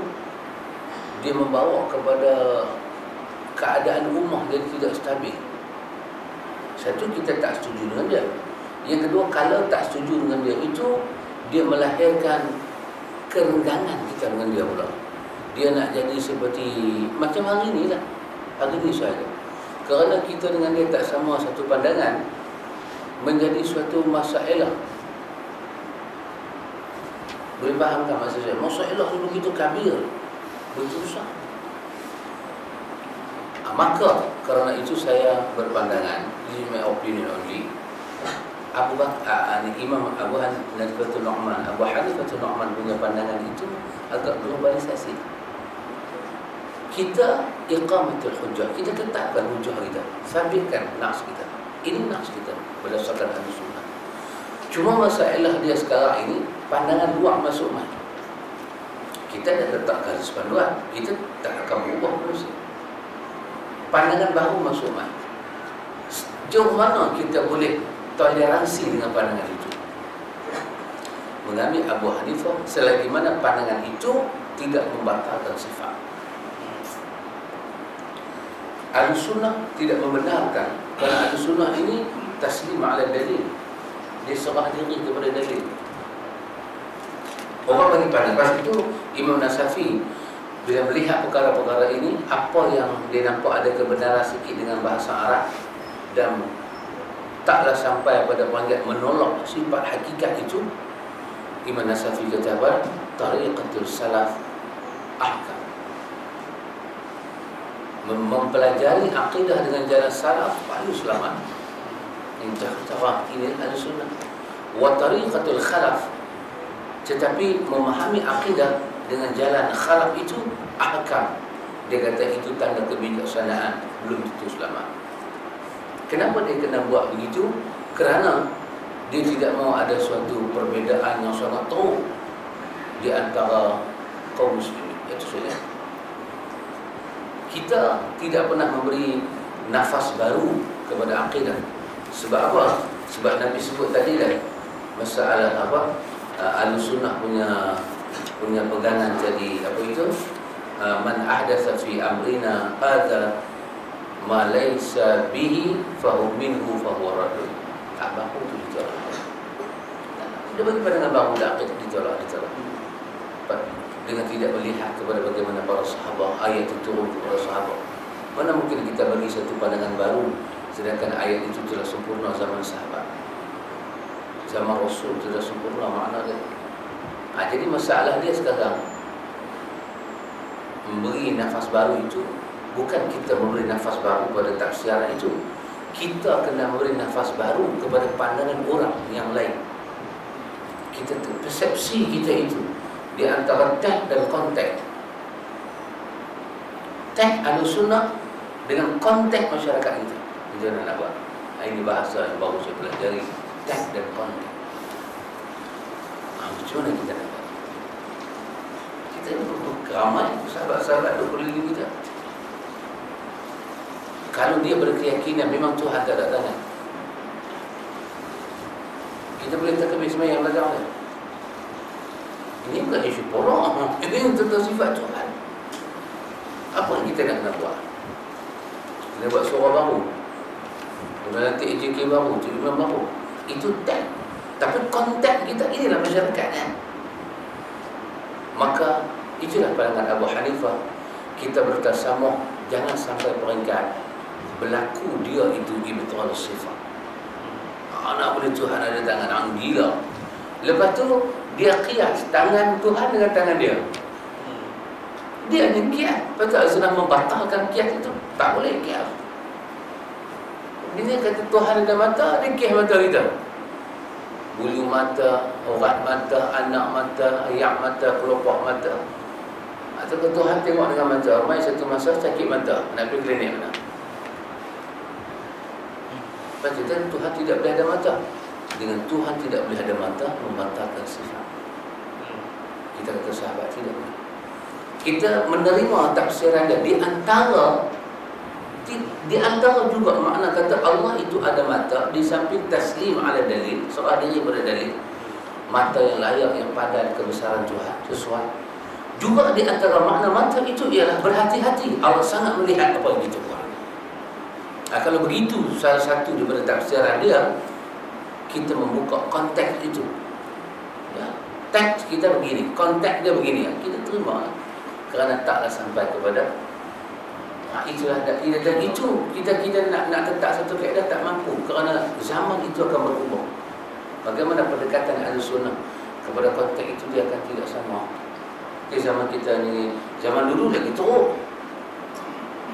dia membawa kepada keadaan ummah yang tidak stabil. Satu, kita tak setuju dengan dia. Yang kedua, kalau tak setuju dengan dia itu, dia melahirkan kerenggangan kita dengan dia pula. Dia nak jadi seperti macam hari ni lah. Hari ni saja. Kerana kita dengan dia tak sama satu pandangan, menjadi suatu masalah. Boleh faham tak maksud saya? Masalah itu begitu kabir, begitu besar. Maka kerana itu saya berpandangan, ini my opinion only, Imam Abu Hanifah Nu'man, Abu Hanifah Nu'man punya pandangan itu agak globalisasi. Kita iqamatul hujjah, kita tetapkan hujjah kita, sabitkan nas kita. Ini nas kita berdasarkan Ahlussunnah. Cuma masalah dia sekarang ini, pandangan luar masuk mai. Kita dah letak garis panduan, kita tak akan berubah terus. Pandangan baru masuk mai. Sejauh mana kita boleh toleransi dengan pandangan itu? Mengambil Abu Hanifah selagi mana pandangan itu tidak membatalkan sifat. Ahlussunnah tidak membenarkan, kerana Ahlussunnah ini taslim ala dalil, dia serah diri kepada dalil. Orang bagi pandang. Lepas itu Imam Nasafi bila melihat perkara-perkara ini, apa yang dia nampak ada kebenaran sikit dengan bahasa Arab dan taklah sampai pada panggil menolak sifat hakikat itu, Imam Nasafi kata apa? Tariqatul salaf ahkam. Mempelajari akidah dengan jalan salaf paling selamat. Yang tahu ini Ahlussunnah. Wa tariqatul khalaf, tetapi memahami akidah dengan jalan khalaf itu ahkam. Dia kata itu tanda kebijaksanaan, belum tentu selamat. Kenapa dia kena buat begitu? Kerana dia tidak mau ada suatu perbezaan yang sangat teruk di antara kaum muslimin. Itu saja. Kita tidak pernah memberi nafas baru kepada akidah. Sebab apa? Sebab Nabi sebut tadi dah, masalah apa? Ahlussunnah punya pegangan jadi apa itu? Man ahdatsa fi amrina hadza ma laysa bihi fa huwa minhu fa huwa radd. Tak bahu tu ditolak. Dia bagi pandangan baru dah ditolak. Dengan tidak melihat kepada bagaimana para sahabat, ayat itu turun kepada sahabat. Mana mungkin kita bagi satu pandangan baru sedangkan ayat itu telah sempurna zaman sahabat, zaman Rasul telah sempurna makna dia. Jadi masalah dia sekarang, memberi nafas baru itu bukan kita memberi nafas baru pada tafsiran itu. Kita kena memberi nafas baru kepada pandangan orang yang lain. Kita persepsi kita itu di antara teks dan konteks. Teks Ahlussunnah dengan konteks masyarakat kita. Itu yang nak buat. Ini bahasa yang baru saya pelajari, teks dan konteks. Macam mana kita nak buat? Kita ini ramai sahabat-sahabat duk keliling kita. Kalau dia berkeyakinan memang Tuhan tak ada tangan, kita boleh takbir sembahyang belakang dia. Ini bukan isu porok, ini tentang sifat Tuhan. Apa yang kita nak buat? Kita buat surah baru, kita nanti EJK baru, tujuan baru. Itu tak. Tapi konteks kita inilah masyarakat kan? Maka itulah pandangan Abu Hanifah. Kita bertasamuh, jangan sampai peringkat berlaku dia itu ibtal sifat. Nak boleh Tuhan ada tangan, gila. Lepas tu dia kias tangan Tuhan dengan tangan dia. Dia hanya kias. Pasal sudah membatalkan kias itu. Tak boleh kias. Dia kata Tuhan ada mata, dia kias mata kita. Bulu mata, urat mata, anak mata, ayak mata, kelopak mata. Atau Tuhan tengok dengan mata. Mai satu masa sakit mata, nak pergi klinik mana? Pasal Tuhan tidak boleh ada mata. Dengan Tuhan tidak boleh ada mata, membatalkan sifat. Kita kata sahabat tidak boleh. Kita menerima tafsiran dia di antara juga makna kata Allah itu ada mata, di samping taslim ala dalil, soal diri pada dalil, mata yang layak, yang padan kebesaran Tuhan sesuai. Juga di antara makna mata itu ialah berhati-hati. Allah sangat melihat apa yang kita buat. Kalau begitu, salah satu daripada tafsiran dia, kita membuka konteks itu. Ya, teks kita begini, konteks dia begini, kita terima. Kerana taklah sampai kepada itulah dan itu kita nak tetap satu kaedah tak mampu, kerana zaman itu akan berubah. Bagaimana pendekatan Ahlussunnah kepada konteks itu dia akan tidak sama. Zaman kita ni, zaman dulu lagi teruk.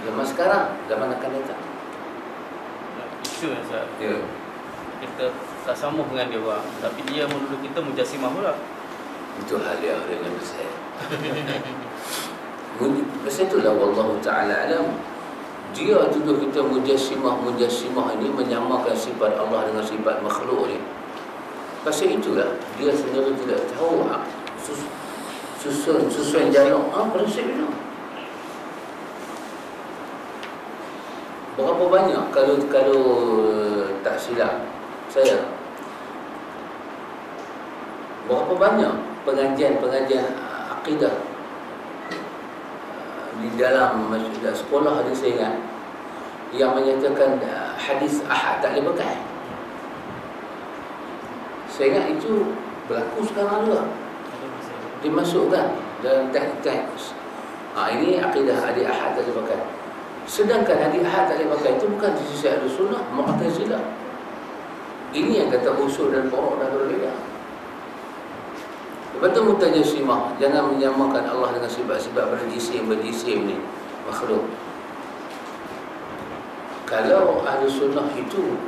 Zaman sekarang, zaman akan datang. Isu yang saya. Ya. Kita tak sama dengan dia bang, tapi dia menuduh kita mujassimah pula. Itu hal yang dengan saya. Masa itulah wallahu ta'ala alam. Dia tuduh kita mujassimah ini menyamakan sifat Allah dengan sifat makhluk ni. Pasal itulah dia sendiri tidak tahu susun jalan prinsip itu. Berapa banyak kalau tak silap saya, berapa banyak pengajian akidah di dalam sekolah ada saya ingat yang menyatakan hadis ahad tak boleh pakai. Saya ingat itu berlaku sekarang juga, dimasukkan dalam teks. Ini akidah hadis ahad tak boleh pakai. Sedangkan hadis ahad tak boleh pakai itu bukan di sisi Ahlussunnah, Mu'tazilah. Ini yang kata usul dan pokok dah berbeza. Lepas tu mutajassimah, jangan menyamakan Allah dengan sifat-sifat berjisim ni, makhluk. Kalau Ahlussunnah itu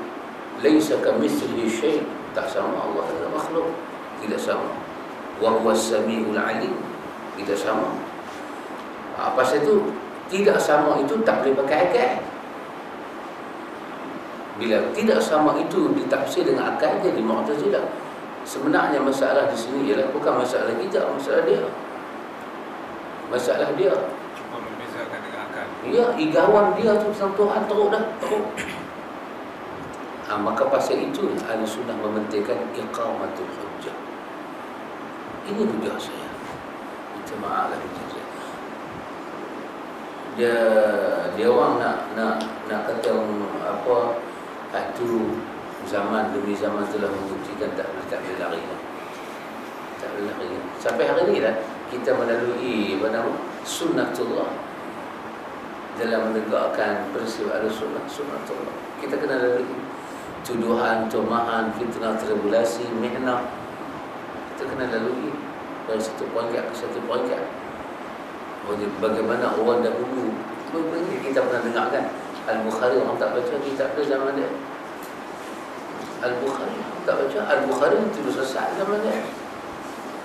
laisa kamitslihi syai', tak sama Allah dengan makhluk, tidak sama. Wa huwas samiul alim, tidak sama. Pasal itu tidak sama itu tak boleh pakai akal. Bila tidak sama itu ditafsir dengan akal, jadi Mu'tazilah. Sebenarnya masalah di sini ialah bukan masalah kita, masalah dia. Masalah dia. Cuba membezakan dengan akal. Ya, igawan dia tu tentang Tuhan teruk dah, teruk. Maka pasal itu Ahlussunnah mementingkan iqamatul hujjah. Ini hujjah saya. Minta maaf lah hujjah saya. Dia orang nak kata apa, itu zaman demi zaman telah membuktikan tak boleh lari. Tak boleh lari. Sampai hari ini lah kita melalui sunnatullah dalam menegakkan prinsip Ahlussunnah, sunnatullah. Kita kena lalui tuduhan, tumahan, fitnah, tribulasi, mihnah. Kita kena lalui dari satu poinkat ke satu poinkat. Bagaimana orang dahulu, kita pernah dengar kan, Al-Bukhari orang tak baca kitab dia zaman dia. Al-Bukhari orang tak baca. Al-Bukhari itu sesat zaman dia.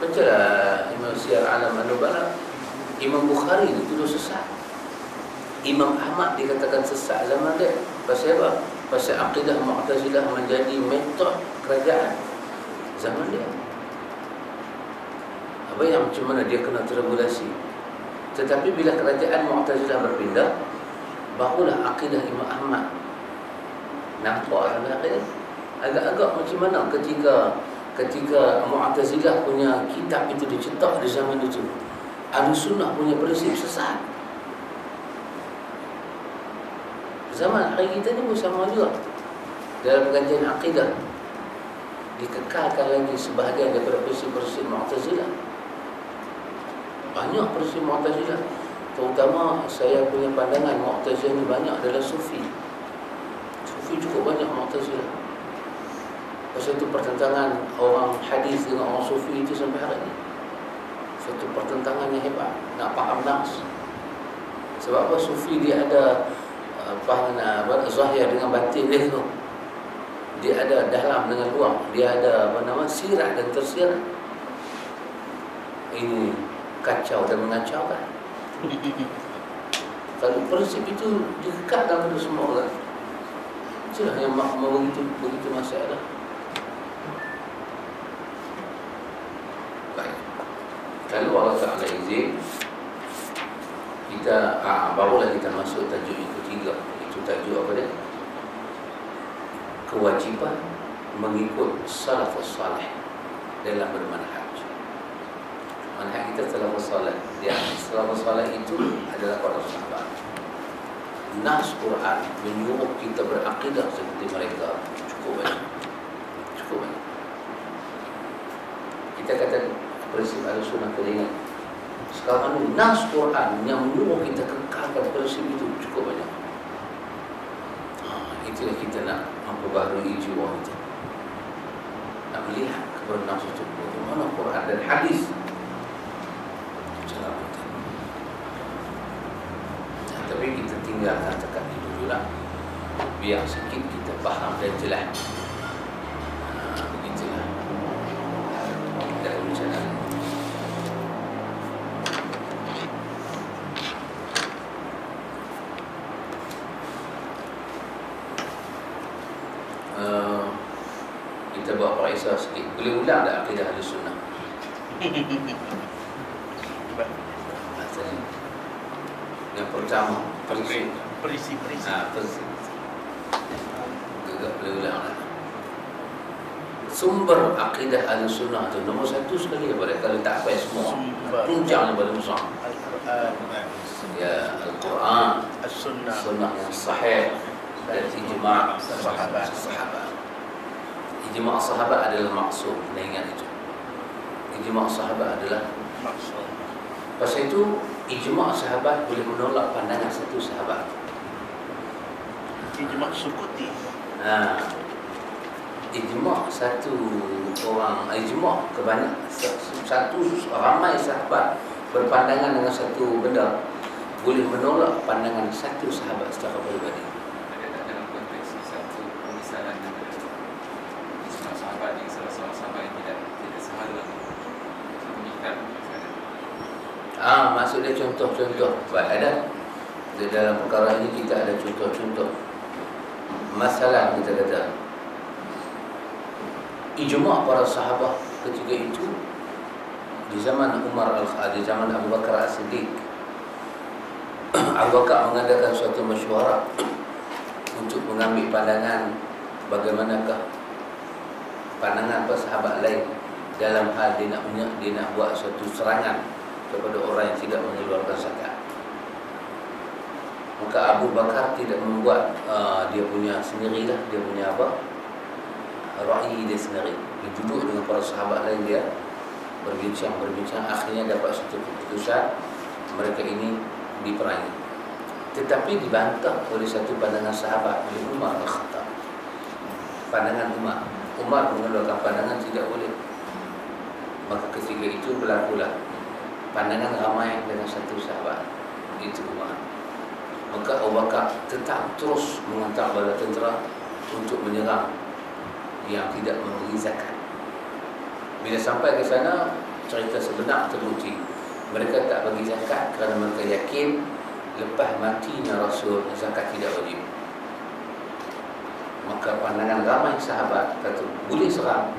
Bacalah Imam Syiar Alam An-Nubala. Imam Bukhari itu sesat. Imam Ahmad dikatakan sesat zaman dia. Pasal apa? Pasal akidah Mu'tazilah menjadi metod kerajaan zaman dia. Apa yang macam mana dia kena teregulasi. Tetapi bila kerajaan Mu'tazilah berpindah, barulah akidah Imam Ahmad nampak agak-agak macam mana ketika Mu'tazilah punya kitab itu dicetak di zaman itu. Ahlussunnah punya prinsip sesat. Zaman hari kita ni pun sama juga. Dalam pengajian akidah dikekalkan lagi sebahagian daripada prinsip-prinsip Mu'tazilah. Banyak prinsip Mu'tazilah. Terutama saya punya pandangan Mu'tazilah ni banyak adalah Sufi. Sufi cukup banyak Mu'tazilah. Pasal itu pertentangan orang hadis dengan orang Sufi itu sampai hari ini. Satu pertentangan yang hebat. Nak faham nafs. Sebab apa? Sufi dia ada zahir dengan batin dia tu. Dia ada dalam dengan luar. Dia ada sirat dan tersirat. Ini kacau dan mengacaukan. Kalau prinsip itu dikekalkan pada semua orang, itulah yang begitu masalah. Baik. Kalau Allah Ta'ala izin, kita barulah kita masuk tajuk yang ketiga. Itu tajuk apa dia? Kewajiban mengikut salafus salih dalam bermanhaj. Manhaj kita salafus salih. Salafus salih itu adalah para sahabat. Nas Quran menyuruh kita berakidah seperti mereka. Cukup banyak. Kita kata prinsip Ahlussunnah keringat. Sekarang ni Nas Quran yang menyuruh kita kekalkan prinsip itu cukup banyak. Itulah kita nak memperbaharui jiwa kita. Nak melihat kepada nafsu itu bagaimana Quran dan hadis. Tapi kita tinggalkan tekan itu juga, biar sikit kita faham dan jelas. Begitulah dalam bicara. Kita buat periksa sikit. Boleh ulang tak akidah Ahlussunnah? Yang pertama prinsip. Gagak boleh ulang lah. Sumber akidah Ahlussunnah tu nombor satu sekali daripada, kalau tak apa semua puncaknya pada besar Al-Quran. Ya, Al-Quran, Sunnah yang sahih dan ijma' sahabat. Ijma' sahabat adalah maksud. Kena ingat itu. Ijma' sahabat adalah maksud. Pasal itu ijma' sahabat boleh menolak pandangan satu sahabat. Ijma' sukuti. Ijma' satu orang, ijma' kebanyakan satu ramai sahabat berpandangan dengan satu benda boleh menolak pandangan satu sahabat secara peribadi. Dalam konteks satu pemisalan ijma' sahabat yang salah seorang sahabat yang tidak sehalang mengikat. Maksudnya contoh-contoh. Ada di dalam perkara ini kita ada contoh-contoh. Masalah kita kata ijma' para sahabat ketika itu di zaman di zaman Abu Bakar As-Siddiq. Abu Bakar mengadakan suatu mesyuarat untuk mengambil pandangan bagaimanakah pandangan para sahabat lain dalam hal dia nak buat suatu serangan kepada orang yang tidak mengeluarkan zakat. Maka Abu Bakar tidak membuat dia punya sendirilah, dia punya ra'yi dia sendiri. Dia duduk dengan para sahabat lain, dia berbincang, akhirnya dapat satu keputusan mereka ini diperangi. Tetapi dibantah oleh satu pandangan sahabat, oleh Umar Al-Khattab. Pandangan Umar mengeluarkan pandangan tidak boleh. Maka ketika itu berlakulah pandangan ramai dengan satu sahabat Abu Bakar tetap terus menghantar bala tentera untuk menyerang yang tidak memberi zakat. Bila sampai ke sana, cerita sebenar terbukti. Mereka tak bagi zakat kerana mereka yakin lepas matinya Rasul, zakat tidak wajib. Maka pandangan ramai sahabat kata boleh serang,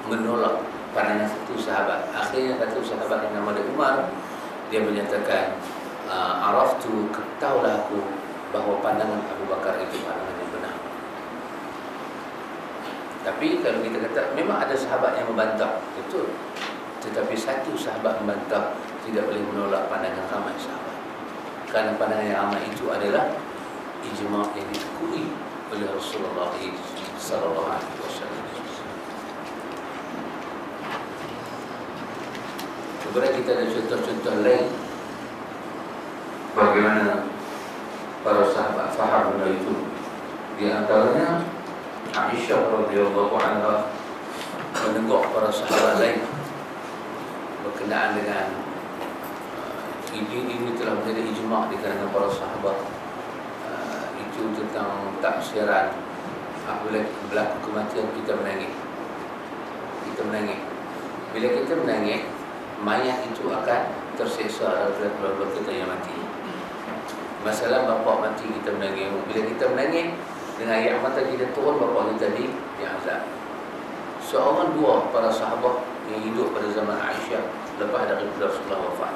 menolak pandangan satu sahabat. Akhirnya kata sahabat yang nama dia Umar, dia menyatakan, araftu, ketahuilah aku bahawa pandangan Abu Bakar itu pandangan yang benar. Tapi kalau kita kata memang ada sahabat yang membantah, betul. Tetapi satu sahabat membantah tidak boleh menolak pandangan ramai sahabat. Kerana pandangan yang ramai itu adalah ijma' yang diakui oleh Rasulullah sallallahu alaihi wasallam. Kemudian kita ada contoh-contoh lain bagaimana para sahabat faham benda itu. Di antaranya Aisyah radhiyallahu anha menegur para sahabat lain berkenaan dengan ini telah menjadi ijma' di kalangan para sahabat. Itu tentang taksiran apabila berlaku kematian kita menangis. Kita menangis. Bila kita menangis, mayat itu akan terseksa dalam keluarga kita yang mati. Masalah bapa mati kita menangis. Bila kita menangis, dengan air mata kita turun, bapa kita diazab. Seorang dua para sahabat yang hidup pada zaman Aisyah lepas dari Rasulullah wafat,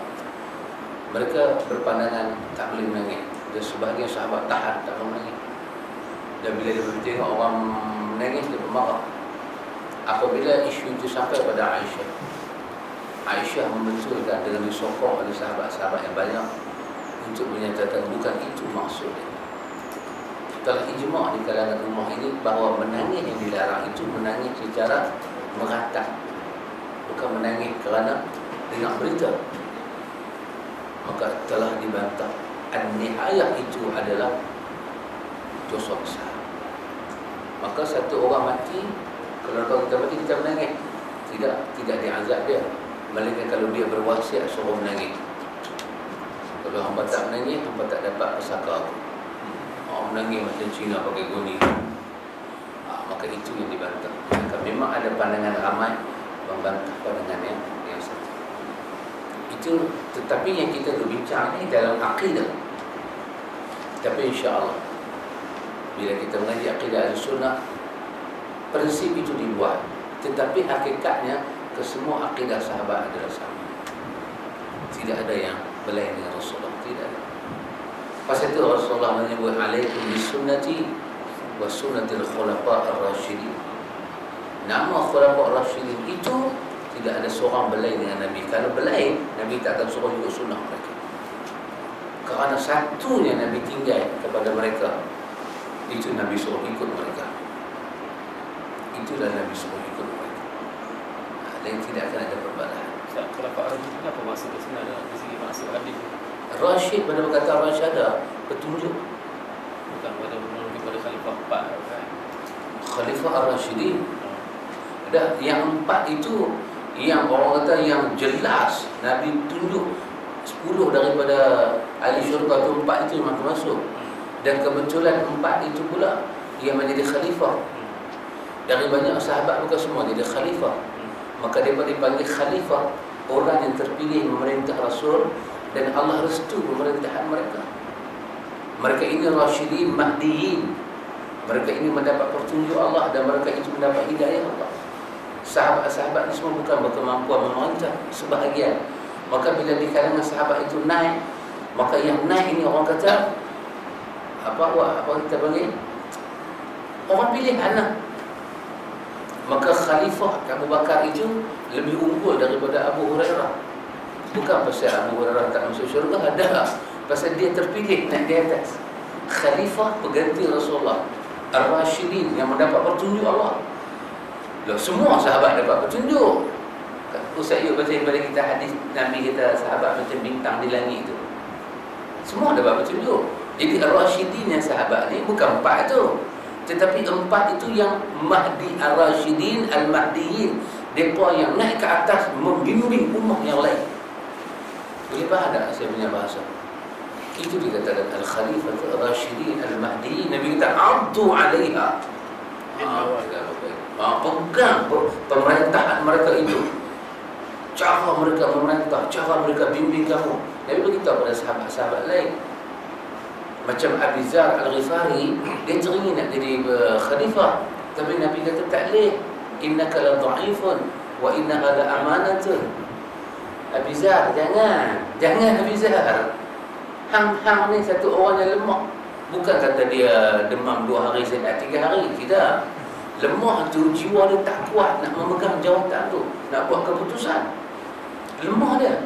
mereka berpandangan tak boleh menangis. Dan sebahagian sahabat tahan tak boleh menangis. Dan bila dia tengok orang menangis, dia marah. Apabila isu itu sampai pada Aisyah, Aisyah membetulkan dengan disokong oleh sahabat-sahabat yang banyak untuk menyatakan bukan itu maksudnya. Telah ijma' di kalangan ummah ini bahawa menangis yang dilarang itu menangis secara merata, bukan menangis kerana dengar berita. Maka telah dibantah. An-nihayah itu adalah dosa besar. Maka satu orang mati, kalau kita mati kita menangis, tidak diazab dia. Melainkan kalau dia berwasiat suruh menangis. Kalau hamba tak menangis, hamba tak dapat pesaka. Orang menangis macam Cina pakai guni, maka itu yang dibantah. Maka memang ada pandangan ramai membantah pandangan yang satu. Itu, tetapi yang kita berbincang ini dalam akidah. Tapi insya-Allah bila kita mengaji akidah Ahlussunnah, prinsip itu dibuat, tetapi hakikatnya kesemua akidah sahabat adalah sama. Tidak ada yang berlain dengan Rasulullah, tidak ada. Pasal itu Rasulullah menyebut alaikum bisunnati wa sunnatil khulafa' ar-rasyidin. Nama khulafa' ar-rasyidin itu tidak ada seorang berlain dengan Nabi. Kalau berlain, Nabi tak akan suruh ikut sunnah mereka. Kerana satunya Nabi tinggal kepada mereka, itu Nabi suruh ikut mereka. Itulah Nabi suruh ikut mereka. Dan tidak akan ada perbalahan. Khulafa' ar-rasyidin apa maksudnya sebenarnya di segi maksud hadis? Rasyid pada kata rasyadah, petunjuk. Bukan pada menunjuk pada khalifah 4 kan? Khalifah ar-rasyidin. Dah yang 4 itu yang orang kata yang jelas Nabi tunjuk 10 daripada ahli syurga itu 4 itu memang termasuk. Dan kebetulan 4 itu pula yang menjadi khalifah. Dari banyak sahabat bukan semua jadi khalifah. Maka dia dipanggil khalifah, orang yang terpilih memerintah Rasul, dan Allah restu pemerintahan mereka. Mereka ini rasyidin, mahdiyin. Mereka ini mendapat petunjuk Allah dan mereka itu mendapat hidayah Allah. Sahabat-sahabat ini semua bukan berkemampuan memerintah, sebahagian. Maka bila di kalangan sahabat itu naik, maka yang naik ini orang kata apa kita panggil? Orang pilihan lah. Maka Khalifah Abu Bakar itu lebih unggul daripada Abu Hurairah. Bukan pasal Abu Hurairah tak masuk syurga, ada. Pasal dia terpilih naik di atas. Khalifah pengganti Rasulullah, Ar-Rasyidin yang mendapat petunjuk Allah. Loh, semua sahabat dapat petunjuk. Ustaz Yub baca kepada kita hadis Nabi kita sahabat macam bintang di langit itu. Semua dapat petunjuk. Jadi Ar-Rasyidin yang sahabat ni bukan 4 tu. Tetapi 4 itu yang Mahdi Ar-Rasyidin Al-Mahdiyin. Mereka yang naik ke atas membimbing ummah yang lain. Boleh faham tak saya punya bahasa? Itu dikatakan Al-Khalifah Ar-Rasyidin Al-Mahdiyin. Nabi kata Abdu alaiha. Pegang pemerintahan mereka itu, cara mereka memerintah, cara mereka bimbing kamu. Nabi beritahu pada sahabat-sahabat lain. Macam Abi Zar Al-Ghifari, dia teringin nak jadi khalifah, tapi Nabi kata tak boleh. Innaka la dha'ifun wa innaha la amanatun. Abi Zar, jangan Abi Zar. Hang ni satu orang yang lemah. Bukan kata dia demam 2 hari, saya 3 hari. Tidak. Lemah tu, jiwa dia tak kuat nak memegang jawatan tu, nak buat keputusan. Lemah dia.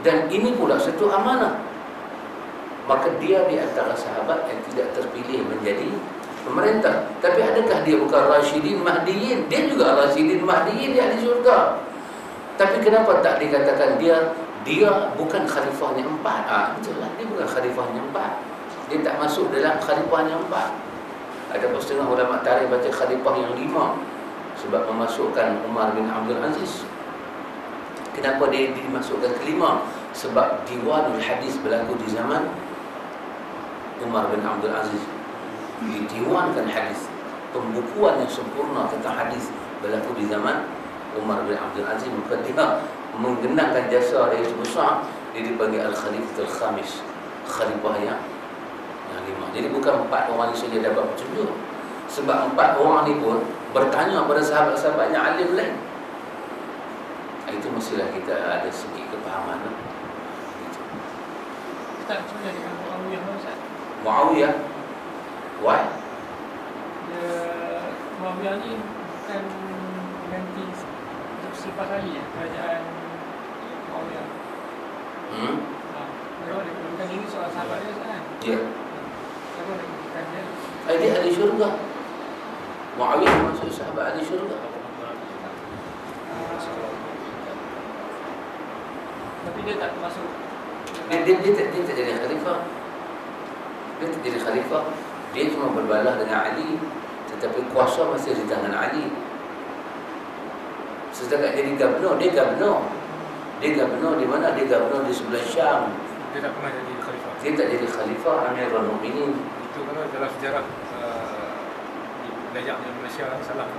Dan ini pula satu amanah. Maka dia di antara sahabat yang tidak terpilih menjadi pemerintah. Tapi adakah dia bukan Rasyidin Mahdiyin? Dia juga Rasyidin Mahdiyin di ahli syurga. Tapi kenapa tak dikatakan dia bukan khalifahnya 4? Betul lah, dia bukan khalifahnya 4. Dia tak masuk dalam khalifahnya 4. Ada setengah ulama tarikh baca khalifah yang 5 sebab memasukkan Umar bin Abdul Aziz. Kenapa dia dimasukkan kelima? Sebab Diwanul Hadis berlaku di zaman Umar bin Abdul Aziz. Didiwankan hadis, pembukuan yang sempurna tentang hadis berlaku di zaman Umar bin Abdul Aziz. Maka dia menggenangkan jasa dia itu besar. Dia dipanggil Al-Khalifatul Khamis, khalifah yang 5. Jadi bukan 4 orang ni saja dapat petunjuk. Sebab 4 orang ni pun bertanya pada sahabat-sahabat yang alim lain. Itu mestilah kita ada segi kepahaman. Ustaz, macam mana dengan Muawiyah Ustaz? Muawiyah? Why? Muawiyah ni bukan ganti sifat Ali kerajaan Muawiyah. Kalau dia bukan ini soal sahabat dia kan? Ya. Kalau dia bukan dia. Dia ahli syurga. Muawiyah masuk sahabat ahli syurga. Tapi dia tak termasuk. Dia tak jadi khalifah. Dia tak jadi khalifah. Dia cuma berbalah dengan Ali, tetapi kuasa masih di tangan Ali. Setakat jadi gubernur, dia gubernur. Dia gubernur di mana? Dia gubernur di sebelah Syam. Dia tak pernah jadi khalifah. Dia tak jadi khalifah, Amirul Mukminin. Itu kalau dalam sejarah Dayak di Malaysia salah ke?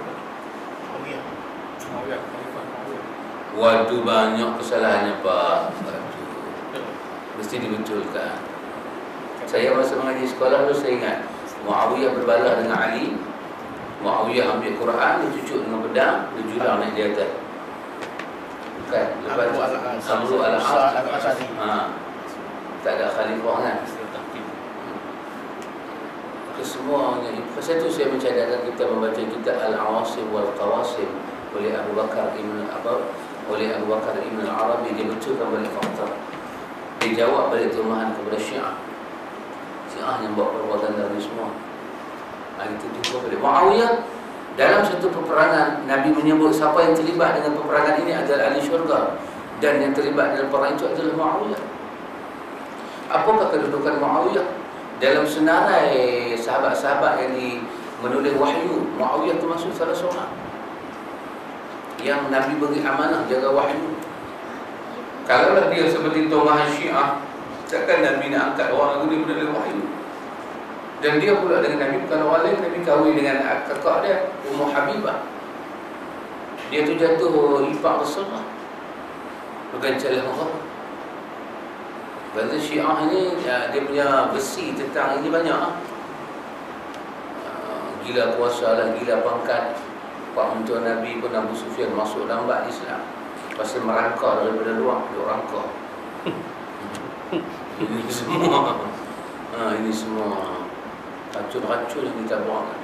Muawiyah khalifah Muawiyah. Waduh, banyak kesalahannya Pak. Mesti dibetulkan. Saya masa mengaji sekolah tu saya ingat Muawiyah berbalah dengan Ali. Muawiyah ambil Quran, dia cucuk dengan pedang, dia julang naik di atas. Kan? Lepas Amru al-As. Tak ada khalifah kan? Kesemuanya. Pasal itu saya mencadangkan kita membaca kitab Al-Awasim wal-Qawasim oleh Abu Bakar Ibn Al-Arabi. Dia betulkan balik fakta. Dia jawab balik tuduhan kepada Syiah. Syiah yang buat propaganda ni semua. Itu juga boleh. Muawiyah dalam satu peperangan, Nabi menyebut siapa yang terlibat dengan peperangan ini adalah ahli syurga, dan yang terlibat dalam perang itu adalah Muawiyah. Apakah kedudukan Muawiyah dalam senarai sahabat-sahabat yang menulis wahyu? Muawiyah termasuk salah seorang yang Nabi beri amanah jaga wahyu. Kalaulah dia seperti Tomah Syiah, takkan Nabi nak angkat orang lagu dia menulis wahyu. Dan dia pula dengan Nabi bukan orang lain. Nabi kahwin dengan kakak dia, Ummu Habibah. Dia tu jatuh ifak Rasulullah, bukan calah Allah. Pasal Syiah ni dia punya besi tentang ini banyak. Gila kuasa lah, gila pangkat. Pak Mentua Nabi pun Abu Sufyan masuk lambat Islam pasal merangkak daripada luar. Dia rangkak. Ini semua racun-racun yang kita buangkan.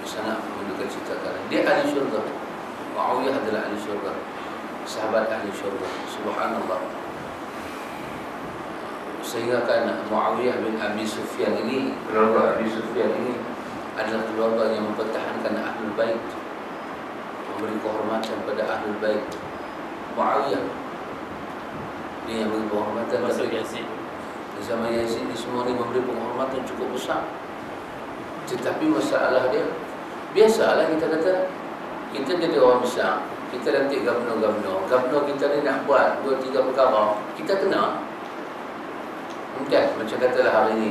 Sangat menduga ceritakan. Dia ahli syurga. Muawiyah adalah ahli syurga, sahabat ahli syurga. Subhanallah. Sehingga kan Muawiyah bin Abi Sufyan ini, keluarga Abi Sufyan ini adalah keluarga yang mempertahankan Ahlul Bait, memberi kehormatan pada Ahlul Bait. Muawiyah dia yang memberi kehormatan pada Yazid. Zaman Yazid ni semua ni memberi penghormatan cukup besar. Tetapi masalah dia, biasalah kita kata, kita jadi orang besar, kita lantik gubernur kita ni nak buat 2-3 perkara, kita kena. Bukan, macam katalah hari ini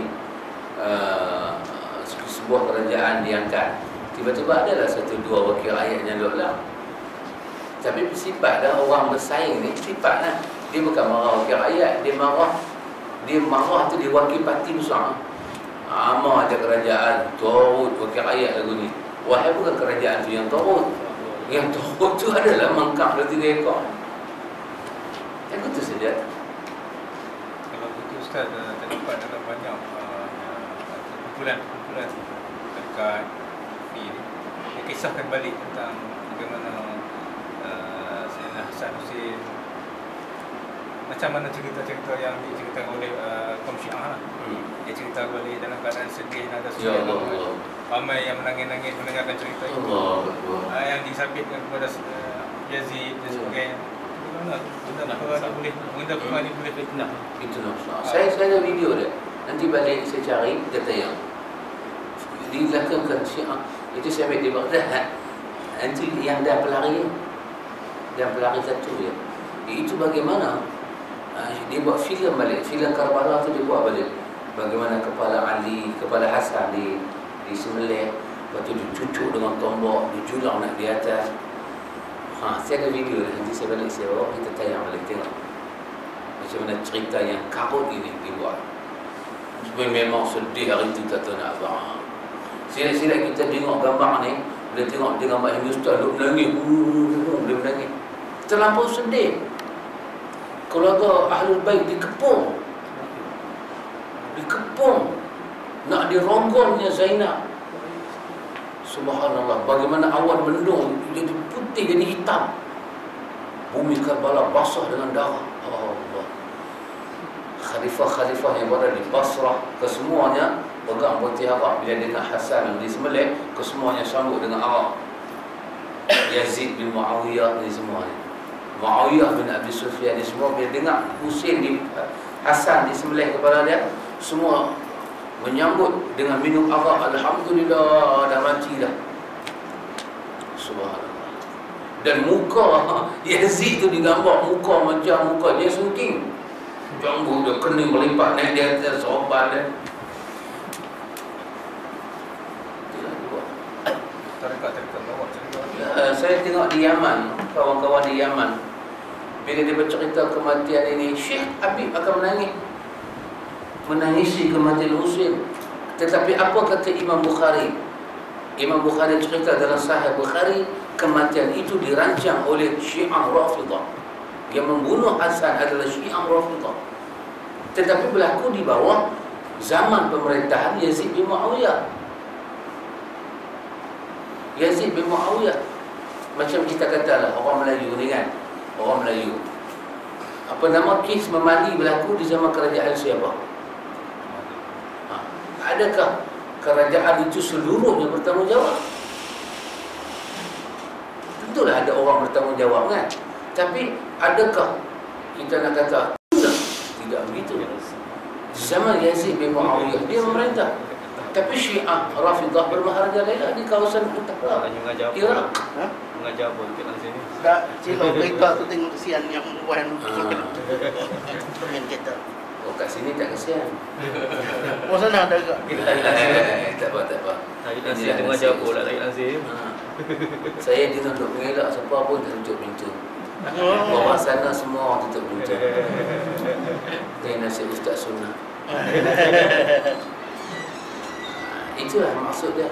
sebuah kerajaan diangkat, tiba-tiba adalah satu dua wakil rakyat yang lolah. Tapi sifat dah orang bersaing ni, sifat lah. Dia bukan marah wakil rakyat, dia marah tu dia wakil parti besar. Amat ada kerajaan, turut wakil rakyat lagu ni. Wahai bukan kerajaan tu yang turut. Yang turut tu adalah mangkap 2-3 ekor. Yang itu saja. Kalau begitu Ustaz, terdapat dalam banyak kumpulan dekat ni, dia kisahkan balik tentang bagaimana Sayyidina Hasan Hussein, macam mana cerita-cerita yang diceritakan oleh kaum Syiah lah. Dia cerita balik dalam keadaan sedih, nada Ya sedih. Allah. Ramai yang menangis-nangis mendengarkan cerita itu. Allah. Yang disabitkan kepada Yazid dan sebagainya. Bagaimana benda perkara ni boleh, benda perkara ni boleh fitnah. Itu nak. Saya ada video dia. Nanti balik saya cari, dia tayang. Dilakukan Syiah. Itu saya ambil di Baghdad. Nanti yang dah pelari, yang pelari satu ya. Itu bagaimana dia buat filem balik. Filem Karbala tu dia buat balik. Bagaimana kepala Ali, kepala Hasan disembelih, lepas tu dicucuk dengan tombak, dijulang nak di atas. Saya ada video dah. Nanti saya balik saya bawa, kita tayang balik tengok macam mana cerita yang karut ini dibuat. Sebenarnya memang sedih hari itu tak tahu nak apa. Silap-silap kita tengok gambar ni, bila tengok dia gambar Hindustan, duk menangis, dia menangis. Terlampau sedih. Keluarga Ahlul Bait dikepung, nak dironggolnya Zainab. Subhanallah, bagaimana awan mendung jadi putih jadi hitam. Bumi Karbala basah dengan darah. Allah. Khalifah-khalifah yang berada di Basrah, kesemuanya pegang putih arak. Bila dengar Hasan yang disembelih, kesemuanya sambut dengan arak. Yazid bin Muawiyah ni semuanya, Muawiyah bin Abi Sufyan ni semua bila dengar Hasan disembelih kepala dia, semua menyambut dengan minum arak. Alhamdulillah, dah mati dah. Subhanallah. Dan muka Yazid tu digambar, muka macam muka dia sungking, janggut dia kening melipat naik di atas sorban dia. Tarekat bawah cerita. Saya tengok di Yaman, kawan-kawan di Yaman, bila dia bercerita kematian ini, Syekh Habib akan menangisi kematian Husain. Tetapi apa kata Imam Bukhari? Imam Bukhari cerita dalam Sahih Bukhari, kematian itu dirancang oleh Syiah Rafidah. Yang membunuh Hasan adalah Syiah Rafidah. Tetapi berlaku di bawah zaman pemerintahan Yazid bin Muawiyah. Yazid bin Muawiyah. Macam kita katalah orang Melayu ni kan, orang Melayu. Apa nama kes memali berlaku di zaman kerajaan siapa? Adakah kerajaan itu seluruhnya bertanggungjawab? Tentulah ada orang bertanggungjawab kan. Tapi adakah kita nak kata tidak begitu? Di zaman Yazid bin Muawiyah dia memerintah. Tapi Syiah Rafidah bermaharajalela di kawasan utara Iraq. Mengajar pun kat dalam sini. Tak, cilok mereka tu tengok kesian yang buah yang kita. Oh, kat sini tak kesian. Oh, sana ada agak. Tak apa. Hari nasi mengajar pun lah lagi nasi. Saya duduk mengelak siapa pun tak tutup pintu. Orang sana semua orang tutup pintu. Dia nasihat Ustaz Sunnah. Itulah maksud dia.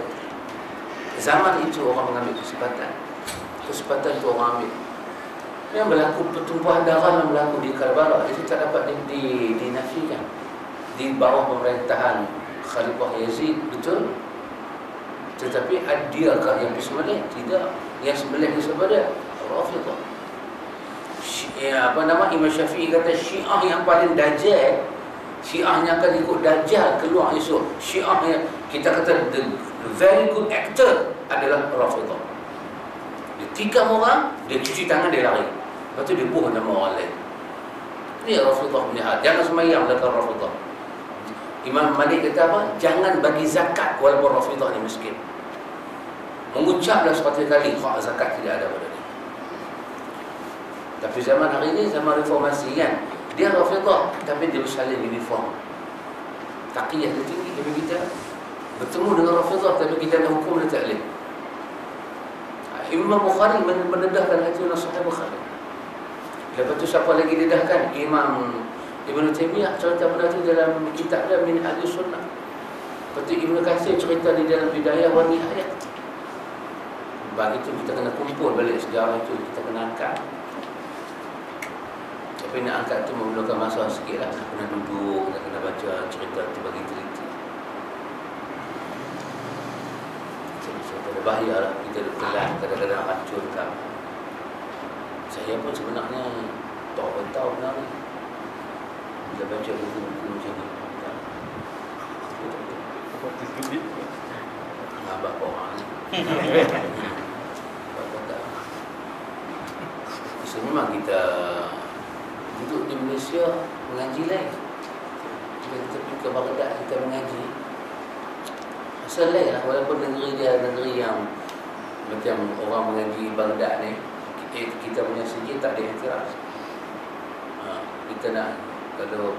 Zaman itu orang mengambil kesempatan itu orang ambil. Yang berlaku pertumpahan darah yang berlaku di Karbala itu tak dapat dinafikan. Di bawah pemerintahan Khalifah Yazid, betul. Tetapi adakah yang disembelih? Tidak. Yang sembelih disembelih Rafidah. Imam Syafi'i kata Syiah yang paling dajjal, Syiahnya akan ikut Dajjal keluar esok. Syiah yang kita kata the very good actor adalah Rafidah. Dia tikam orang, dia cuci tangan, dia lari. Lepas tu dia bunuh nama orang lain. Ini Rafidah punya hal. Jangan semayang dekat Rafidah. Imam Malik kata apa? Jangan bagi zakat walaupun Rafidah ni miskin. Mengucaplah 100 kali, hak zakat tidak ada pada dia. Tapi zaman hari ini, zaman reformasi kan, dia Rafidah tapi dia bersalin uniform. taqiyah dia tinggi, tapi kita bertemu dengan Rafidah tapi kita nak hukum dia tak boleh. Imam Bukhari mendedahkan hadis Sahih Bukhari. Lepas tu siapa lagi dedahkan? Imam Ibn Taymiyah cerita benda tu dalam kitab dia Minhajus Sunnah. Lepas tu Ibn Katsir cerita di dalam Bidayah wa Nihayah. Bagi tu kita kena kumpul balik sejarah itu, kita kena angkat. Tapi nak angkat tu memerlukan masa sikit lah. Nak kena duduk, nak kena baca cerita tu bagi teliti. Bahaya lah kita telan, kadang-kadang hancurkan. Saya pun sebenarnya tak tahu benar ni. Bila baca buku-buku macam ni, abang orang ni. So memang kita duduk di Malaysia mengaji lain. Kita pergi ke Baghdad kita mengaji. Asal lain lah, walaupun negeri dia negeri yang macam orang mengaji Baghdad ni, kita punya segi tak ada iktiraf. Kita nak, kalau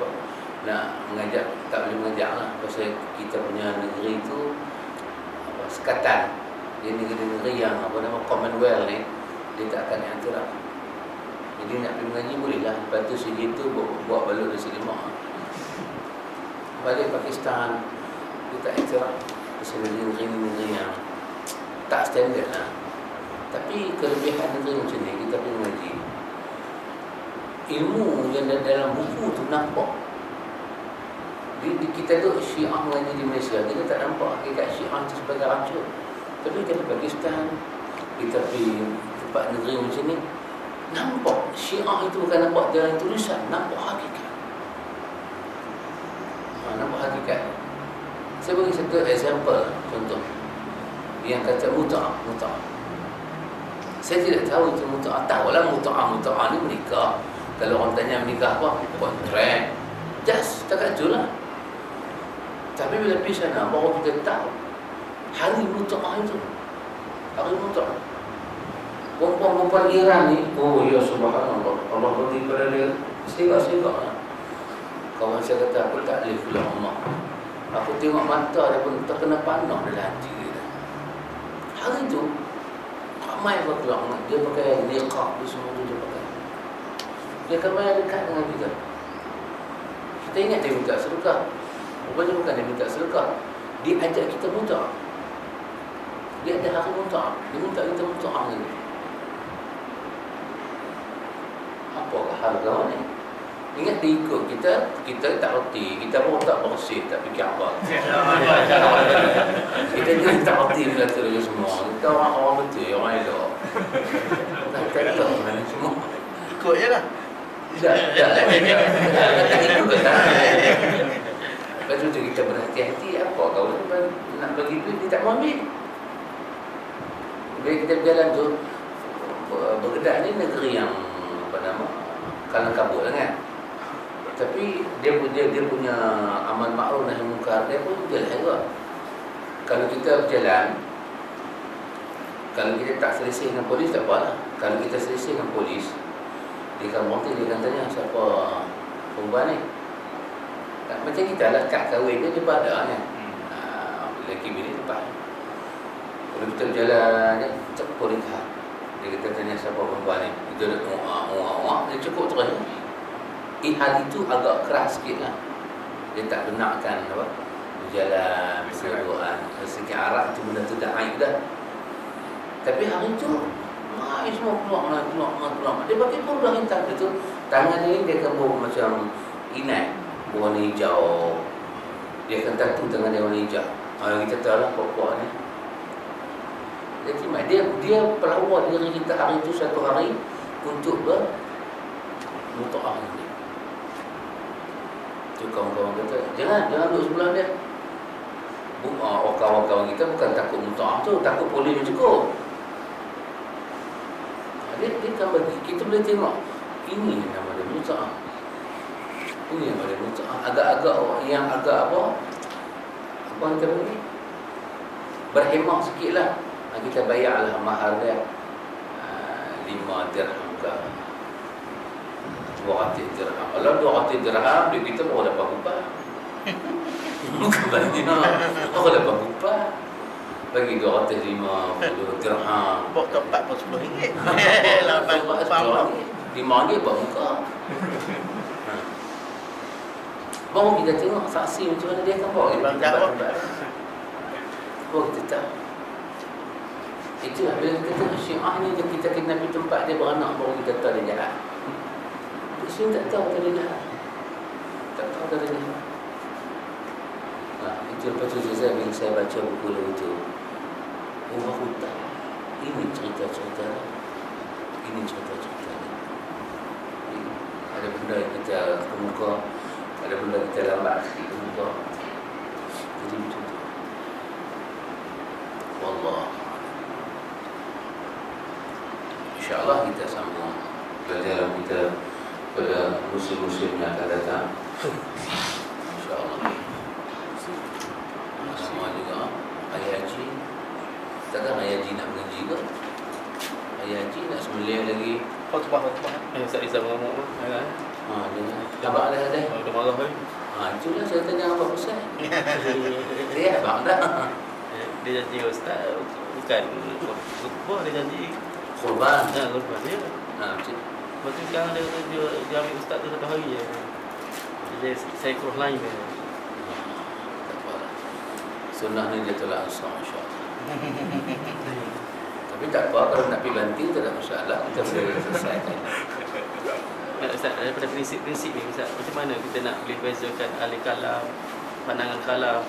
nak mengajak, tak boleh mengajak lah. Pasal kita punya negeri tu sekatan. Dia negeri-negeri yang Commonwealth ni, dia tak akan iktiraf. Jadi nak pergi mengaji boleh lah. Lepas tu segi tu buat balut dari selimah. Balik Pakistan, dia tak iktiraf. Pasal negeri-negeri yang tak standard lah. Tapi kelebihan negeri macam ni, kita pergi mengaji, ilmu yang dalam buku tu nampak. Kita tu Syiah mengaji di Malaysia, kita tak nampak hakikat Syiah tu sebagai rancur. Tapi kita pergi Pakistan, kita pergi tempat negeri macam ni, nampak Syiah itu bukan nampak dalam tulisan, nampak hakikat. Nampak hakikat. Saya bagi satu example, contoh yang kata mut'ah. Saya tidak tahu itu mut'ah. Tahulah mut'ah ni menikah. Kalau orang tanya menikah apa? Kontrak. Just setakat tu lah. Tapi bila pergi sana, baru kita tahu hari mut'ah itu. Hari mut'ah. Perempuan-perempuan Iran ni, oh ya subhanallah, Allah beri pada dia segak-segak lah. Kawan saya kata, aku tak boleh pulang rumah. Aku tengok mata dia pun terkena panah dalam hati dia. Hari tu ramai berkeluar, dia pakai niqab, dia semua tu dia pakai. Dia akan main dekat dengan kita. Kita ingat dia minta sedekah. Rupanya bukan dia minta sedekah, dia ajak kita mut'ah. Dia ada hari mut'ah, dia minta kita mut'ah ni. Apakah harga ni? Ingat dia ikut kita tak reti, kita pun tak bersih, tak fikir apa. Kita ni tak reti bila tu dia semua. Kita orang betul, orang elok. Tak tahu mana semua. Ikut je lah. Tak ikut ke tak? Lepas tu kita berhati-hati, apa kau nak bagi duit, dia tak mau ambil. Bila kita berjalan tu, Baghdad ni negeri yang apa nama, kalang kabut lah kan. Tapi dia punya amal ma'ruf nahi munkar dia pun jelas juga. Kalau kita berjalan, kalau kita tak selesai dengan polis tak apalah. Kalau kita selesai dengan polis, dia akan berhenti, dia akan tanya siapa perempuan ni. Macam kita lah, kad kahwin dia pada kan. Lelaki bini lepas. Kalau kita berjalan, cek polis dia kata tanya siapa perempuan ni. Kita ada dia cukup terus. Hal itu agak keras sikit lah. Dia tak benarkan apa, berjalan, berseruan. Rezeki Arab tu benda tu dah aib dah. Tapi hari tu semua keluar. Dia pakai pun dah hitam dia tu. Tangan ni dia akan bawa macam inai warna hijau. Dia akan tatu tangan dia warna hijau. Kita tahu lah pokok ni. Dia pelawat diri kita hari tu satu hari untuk bermut'ah ni. Tu kawan-kawan kata, jangan duduk sebelah dia. Kawan-kawan kita bukan takut mut'ah tu, takut polis cukup. Dia kan bagi, kita boleh tengok, ini nama dia mut'ah. Ini nama dia mut'ah. Agak-agak yang agak apa kita bagi? Berhemah sikit lah. Kita bayarlah mahar dia 5 dirham ke 200 dirham. Kalau 200 dirham, duit kita baru dapat ubah. Bukan banyak. Oh, 8 bagi 250 dirham. Bok tempat pun RM10. 8 Faham? RM5 buat muka. Baru kita tengok saksi macam mana dia akan bawa di tempat-tempat. Oh, kita tahu. Itulah bila kita tengok Syiah ni, kita kena pergi tempat dia beranak, baru kita tahu dia jahat. Di sini tak tahu dia jahat. Tak tahu dia jahat. Itu lepas tu bila saya baca buku lalu itu, oh aku tahu ini cerita-cerita, ini cerita-cerita. Ada benda yang kita kemuka, ada benda kita lambat sikit kemuka. Jadi macam tu. Wallah. InsyaAllah kita sambung pelajaran kita pada musim-musim yang akan datang. InsyaAllah. Sama juga Hari Haji. Takkan Hari Haji nak mengaji ke? Hari Haji nak sembelih lagi. Khutbah. Ustaz Rizal mengamuk kan? Dia abang dah ada. Dah marah kan? Itulah saya tanya abang Ustaz. Dia abang dah. Dia janji ustaz bukan khutbah, dia janji Korban. khutbah dia. Macam Lepas tu sekarang dia ambil ustaz tu 1 hari je. Jadi saya kurus lain dia. tak apalah. Sunnah ni dia tolak asal, insyaAllah. Tapi tak apa, kalau nak pergi banting tak ada masalah. Kita boleh selesaikan. Ustaz, daripada prinsip-prinsip ni Ustaz, macam mana kita nak boleh bezakan ahli kalam, pandangan kalam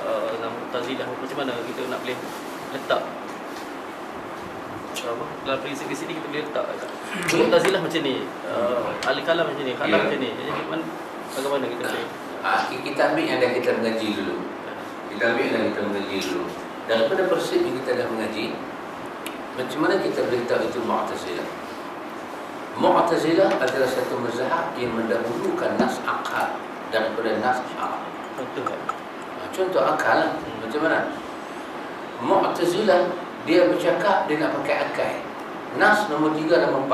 dengan Mu'tazilah, macam mana kita nak boleh letak dalam prinsip-prinsip ni kita boleh letak Mu'tazilah macam ni, ahli kalam macam ni, kalam macam ni. Jadi bagaimana kita boleh Kita ambil yang dah kita mengaji dulu. Kita ambil yang kita mengaji dulu. Daripada prinsip yang kita dah mengaji, macam mana kita boleh tahu itu Mu'tazilah? Mu'tazilah adalah satu mazhab yang mendahulukan nas akal daripada nas syarak. Contoh akal lah. Macam mana? Mu'tazilah dia bercakap dia nak pakai akal. Nas nombor 3 nombor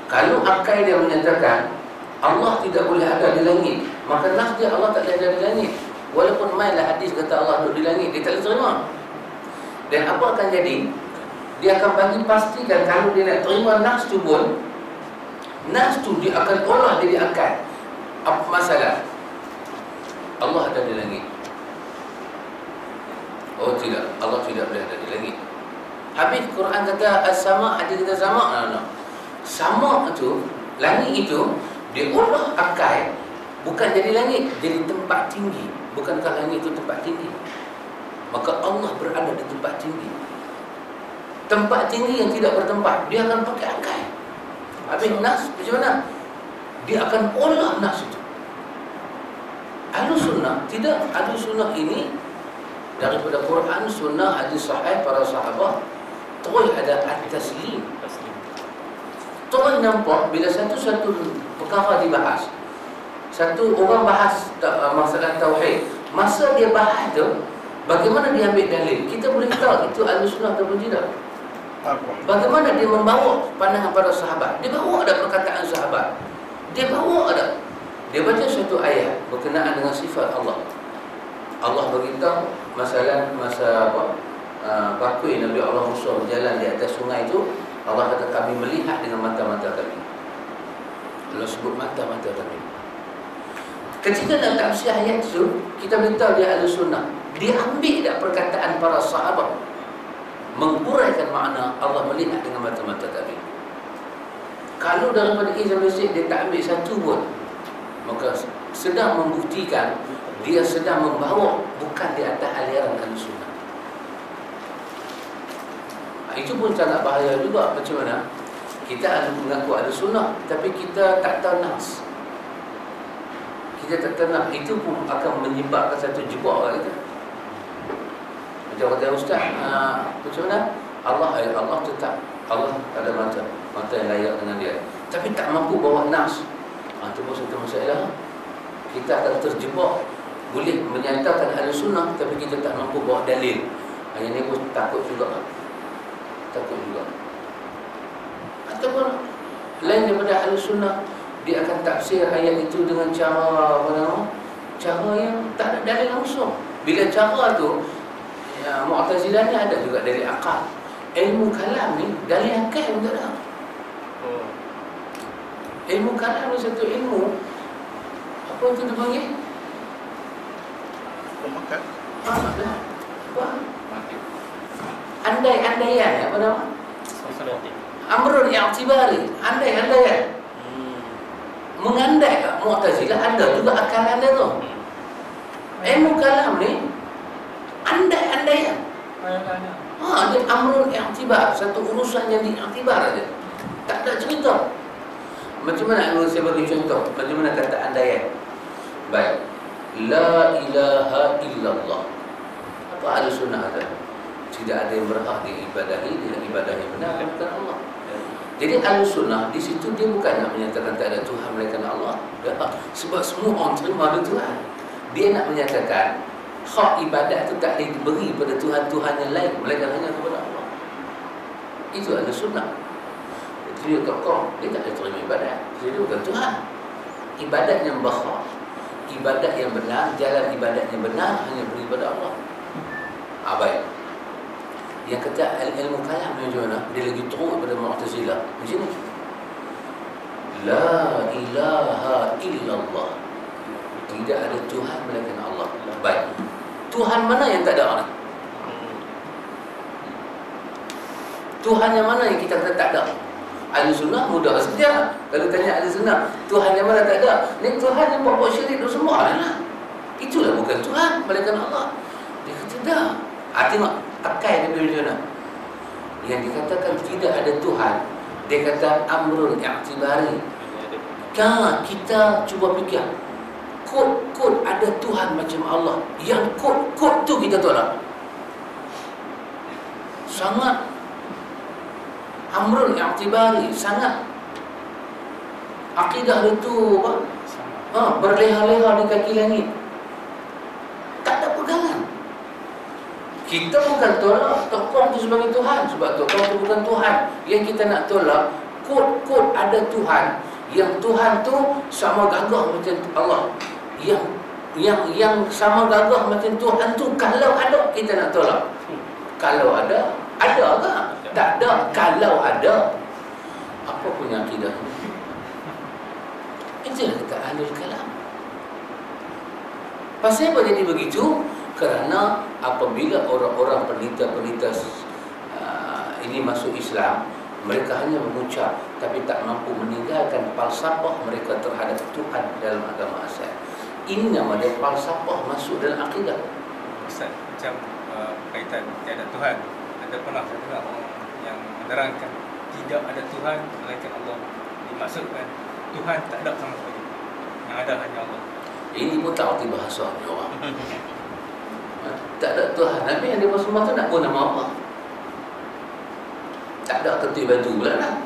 4. Kalau akal dia menyatakan Allah tidak boleh ada di langit, maka nas dia Allah tak boleh ada di langit. Walaupun mainlah hadis kata Allah duduk di langit, dia tak boleh terima. Dan apa akan jadi? Dia akan bagi pastikan kalau dia nak terima nas tu pun, nas tu dia akan olah jadi akal. Apa masalah? Allah ada di langit. Oh tidak, Allah tidak boleh ada di langit. Habis Quran kata as-sama, hadis kata sama. Sama itu, langit itu dia olah akal, bukan jadi langit, jadi tempat tinggi. Bukankah langit itu tempat tinggi? Maka Allah berada di tempat tinggi. Tempat tinggi yang tidak bertempat, dia akan pakai akal. Habis nas macam mana? Dia akan olah nas itu. Ahlus sunnah tidak. Ahlus sunnah ini daripada Quran, sunnah, hadis sahih para sahabat, terus ada at-taslim. Terus nampak bila satu-satu perkara dibahas. Satu orang bahas masalah tauhid, masa dia bahas tu, bagaimana dia ambil dalil? Kita boleh tahu itu Ahlus Sunnah ataupun tidak. Bagaimana dia membawa pandangan para sahabat? Dia bawa ada perkataan sahabat. Dia bawa ada. Dia baca satu ayat berkenaan dengan sifat Allah. Allah beritahu masa bakui Nabi Allah Musa berjalan di atas sungai itu, Allah kata kami melihat dengan mata-mata kami. Allah sebut mata-mata kami. Ketika dalam tafsir ayat itu, kita beritahu dia Ahlus Sunnah. Dia ambil tak perkataan para sahabat, menguraikan makna Allah melihat dengan mata-mata kami. Kalau daripada A sampai Z dia tak ambil satu pun, maka sedang membuktikan dia sedang membawa bukan di atas aliran Ahlus Sunnah. Itu pun sangat bahaya juga. Macam mana? Kita ada mengaku Ahlus Sunnah, tapi kita tak tahu nas. Kita tak tahu nas. Itu pun akan menyebabkan satu jebak kita. Macam kata Ustaz, macam mana? Allah tetap, Allah ada mata yang layak dengan dia, tapi tak mampu bawa nas. Itu pun satu masalah. Kita akan terjebak. Boleh menyatakan Ahlus Sunnah, tapi kita tak mampu bawa dalil. Yang ni pun takut juga. Ataupun lain daripada Ahlus Sunnah, dia akan tafsir ayat itu dengan cara cara yang tak ada dalil langsung. Bila cara tu Mu'tazilah ni ada juga dari akal. Ilmu kalam ni dalil akal pun tak ada. Ilmu kalam ni satu ilmu apa tu dia panggil? Pemakan. Apa? Andai-andaian apa nama? Amrun i'tibari, andai-andaian. Mengandai Mu'tazilah ada juga akal anda tu. Ilmu kalam ni andai-andaian. Dia amrun i'tibar, satu urusan yang diiktibar aja. Tak ada cerita. Macam mana saya bagi contoh? Macam mana kata andaian? Baik. La ilaha illallah. Apa ahli sunnah ada? Tidak ada yang berhak diibadahi dengan ibadah yang benar bukan Allah. Jadi ahli sunnah di situ dia bukan nak menyatakan tak ada Tuhan melainkan Allah. Sebab semua orang terima ada Tuhan. Dia nak menyatakan hak ibadat itu tak diberi pada Tuhan-Tuhan yang lain melainkan hanya kepada Allah. Itu ahli sunnah. Jadi dia kokoh, dia tak ada terima ibadat. Jadi dia bukan Tuhan. Ibadat yang berhak, ibadat yang benar, jalan ibadat yang benar hanya beri pada Allah. Baik. Yang kata ilmu kalam macam mana? Dia lagi teruk daripada Mu'tazilah. Macam ni. La ilaha illallah. Tidak ada Tuhan melainkan Allah. Baik. Tuhan mana yang tak ada ni? Tuhan yang mana yang kita kata tak ada? Ahli sunnah mudah saja. Kalau tanya ahli sunnah, Tuhan yang mana tak ada? Ni Tuhan yang buat syirik tu semua lah. Itulah bukan Tuhan melainkan Allah. Dia kata dah. Tengok akal dia macam mana. Yang dikatakan tidak ada Tuhan, dia kata amrun i'tibari. Kita cuba fikir. Kod ada Tuhan macam Allah. Yang kod tu kita tolak. Sangat amrun i'tibari, sangat akidah itu apa? Berleha-leha di kaki langit. Tak ada pegangan. Kita bukan tolak tokoh itu sebagai Tuhan, sebab tokoh itu bukan Tuhan. Yang kita nak tolak kod ada Tuhan. Yang Tuhan tu sama gagah macam Allah. Yang sama gagah macam Tuhan tu kalau ada kita nak tolak. Kalau ada ke? Tak ada. Kalau ada, apa punya akidah ni? Itulah kata ahlul kalam. Pasal apa jadi begitu? Kerana apabila orang-orang peneliti-peneliti ini masuk Islam, mereka hanya mengucap tapi tak mampu meninggalkan falsafah mereka terhadap Tuhan dalam agama asal. Ini nama dia falsafah masuk dalam akidah. Ustaz, macam kaitan tiada Tuhan, ada pernah saya dengar orang yang menerangkan tidak ada Tuhan melainkan Allah. Dimaksudkan Tuhan tak ada sama sekali, yang ada hanya Allah. Ini pun tak arti bahasa ni orang. Tak ada Tuhan, tapi yang dia semua tu nak pun nama apa? Tak ada ketua baju pula lah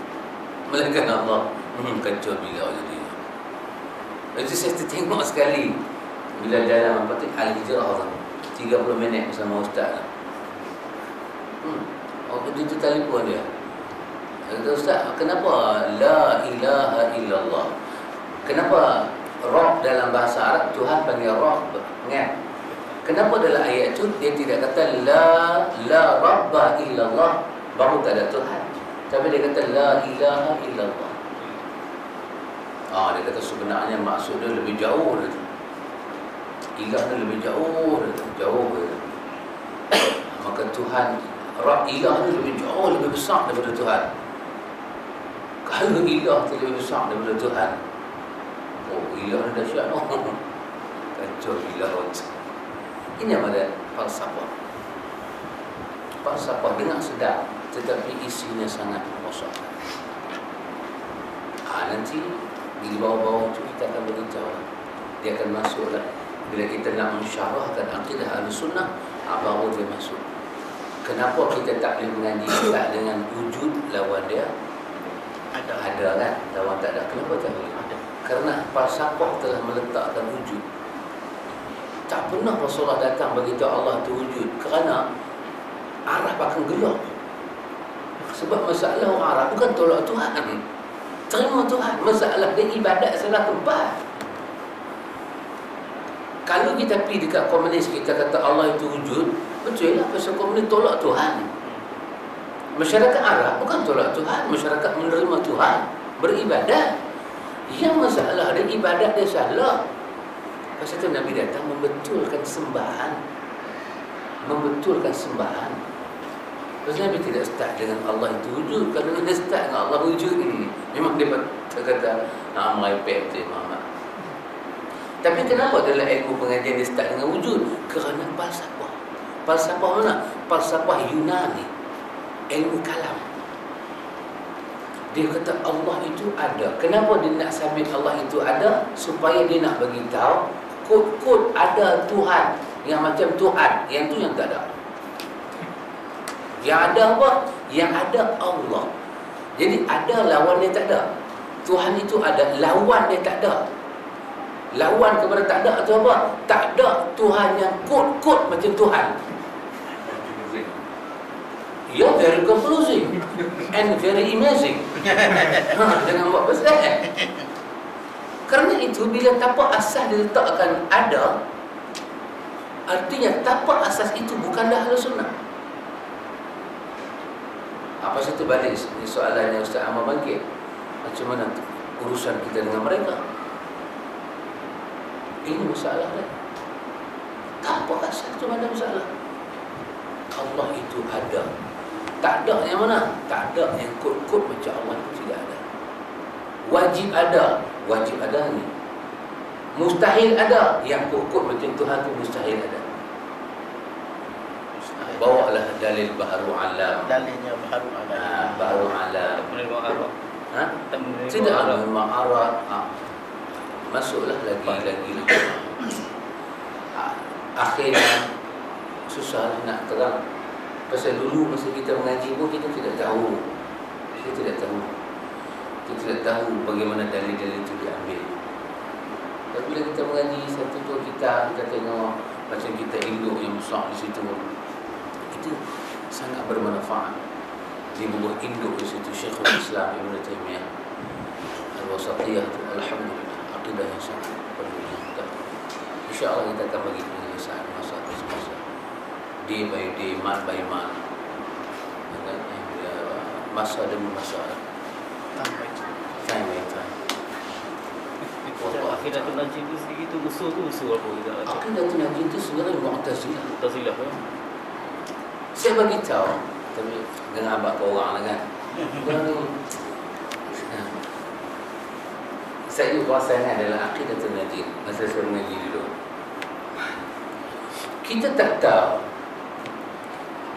melainkan Allah. Kacau bila jadi. Itu saya tengok sekali bila dalam apa tu Al-Hijrah tu 30 minit bersama ustaz. Itu telefon dia. Kata ustaz, kenapa la ilaha illallah? Kenapa Rabb dalam bahasa Arab Tuhan panggil Rabb? Ingat? Kenapa dalam ayat tu dia tidak kata la rabba illallah, baru tak ada Tuhan. Tapi dia kata la ilaha illallah. Dia kata sebenarnya maksud dia lebih jauh dia tu. Ilah dia lebih jauh dia tu. Jauh dia tu. Maka Tuhan ilah ni lebih jauh, lebih besar daripada Tuhan. Kalau ilah tu lebih besar daripada Tuhan, ilah ni dahsyat. Kacau ilah tu. Ini apa dia? Falsafah. Falsafah dengar sedap, tetapi isinya sangat kosong. Nanti di bawah-bawah itu kita akan beritahu. Dia akan masuklah. Bila kita nak mensyarahkan akidah Ahlussunnah, baru dia masuk. Kenapa kita tak boleh mengaji tak dengan wujud lawan dia? Ada kan? Lawan tak ada. Kenapa tak boleh? Ada. Kerana falsafah telah meletakkan wujud. Tak pernah Rasulullah datang beritahu Allah itu wujud. Kerana Arab akan gelap. Sebab masalah orang Arab bukan tolak Tuhan, terima Tuhan. Masalah dia ibadat salah tempat. Kalau kita pergi dekat komunis, kita kata Allah itu wujud, betul lah, pasal komunis tolak Tuhan. Masyarakat Arab bukan tolak Tuhan, masyarakat menerima Tuhan, beribadat. Yang masalah dia ibadat dia salah. Pasal itu Nabi datang membetulkan sembahan. Membetulkan sembahan. Pasal Nabi tidak start dengan Allah itu wujud. Kalau dia start dengan Allah wujud ini, memang dia kata merepek betul Muhammad. Tapi kenapa dalam ilmu pengajian dia start dengan wujud? Kerana falsafah. Falsafah mana? Falsafah Yunani, ilmu kalam. Dia kata Allah itu ada. Kenapa dia nak sabit Allah itu ada? Supaya dia nak bagi tahu kod-kod ada Tuhan yang macam Tuhan, yang tu yang tak ada. Yang ada apa? Yang ada Allah. Jadi ada lawan dia tak ada. Tuhan itu ada, lawan dia tak ada. Lawan kepada tak ada tu apa? Tak ada Tuhan yang kod-kod macam Tuhan. Ya, very confusing and very amazing. Jangan buat pasal. Kerana itu bila tapak asas diletakkan ada, artinya tapak asas itu bukanlah Ahlus Sunnah. Apa satu balik soalan yang Ustaz Ahmad bangkit, macam mana urusan kita dengan mereka? Ini masalah kan? Tapak asas itu mana masalah? Allah itu ada. Tak ada yang mana? Tak ada yang kod-kod macam Allah itu tidak ada. Wajib ada. Wajib ada ni. Mustahil ada. Yang kod-kod macam Tuhan itu mustahil ada. Bawalah dalil Baharu Alam. Dalilnya Baharu Alam. Baharu Alam. Menerima Arab. Tidak ada memang Arab. Masuklah lagi. Akhirnya susah nak terang. Pasal dulu masa kita mengaji pun kita tidak tahu. Kita tidak tahu bagaimana dalil-dalil itu diambil. Tapi bila kita mengaji satu tu kita tengok macam kita induk yang besar di situ. Itu sangat bermanfaat. Di bawah induk di situ Syekhul Islam Ibn Taymiyah Al-Wasatiyah itu alhamdulillah akidah yang sangat perlu. InsyaAllah kita akan bagi penyelesaian masa day by day, month by month, masa demi masa, time by time. Aqidatul Najib itu sendiri tu usul apa kita? Aqidatul Najib itu sebenarnya Mu'tazilah. Mu'tazilah ya. Saya bagi tahu, tapi dengan abang kau orang lah kan. Saya kuasanya adalah Aqidatul Najib. Masa saya mengaji dulu, kita tak tahu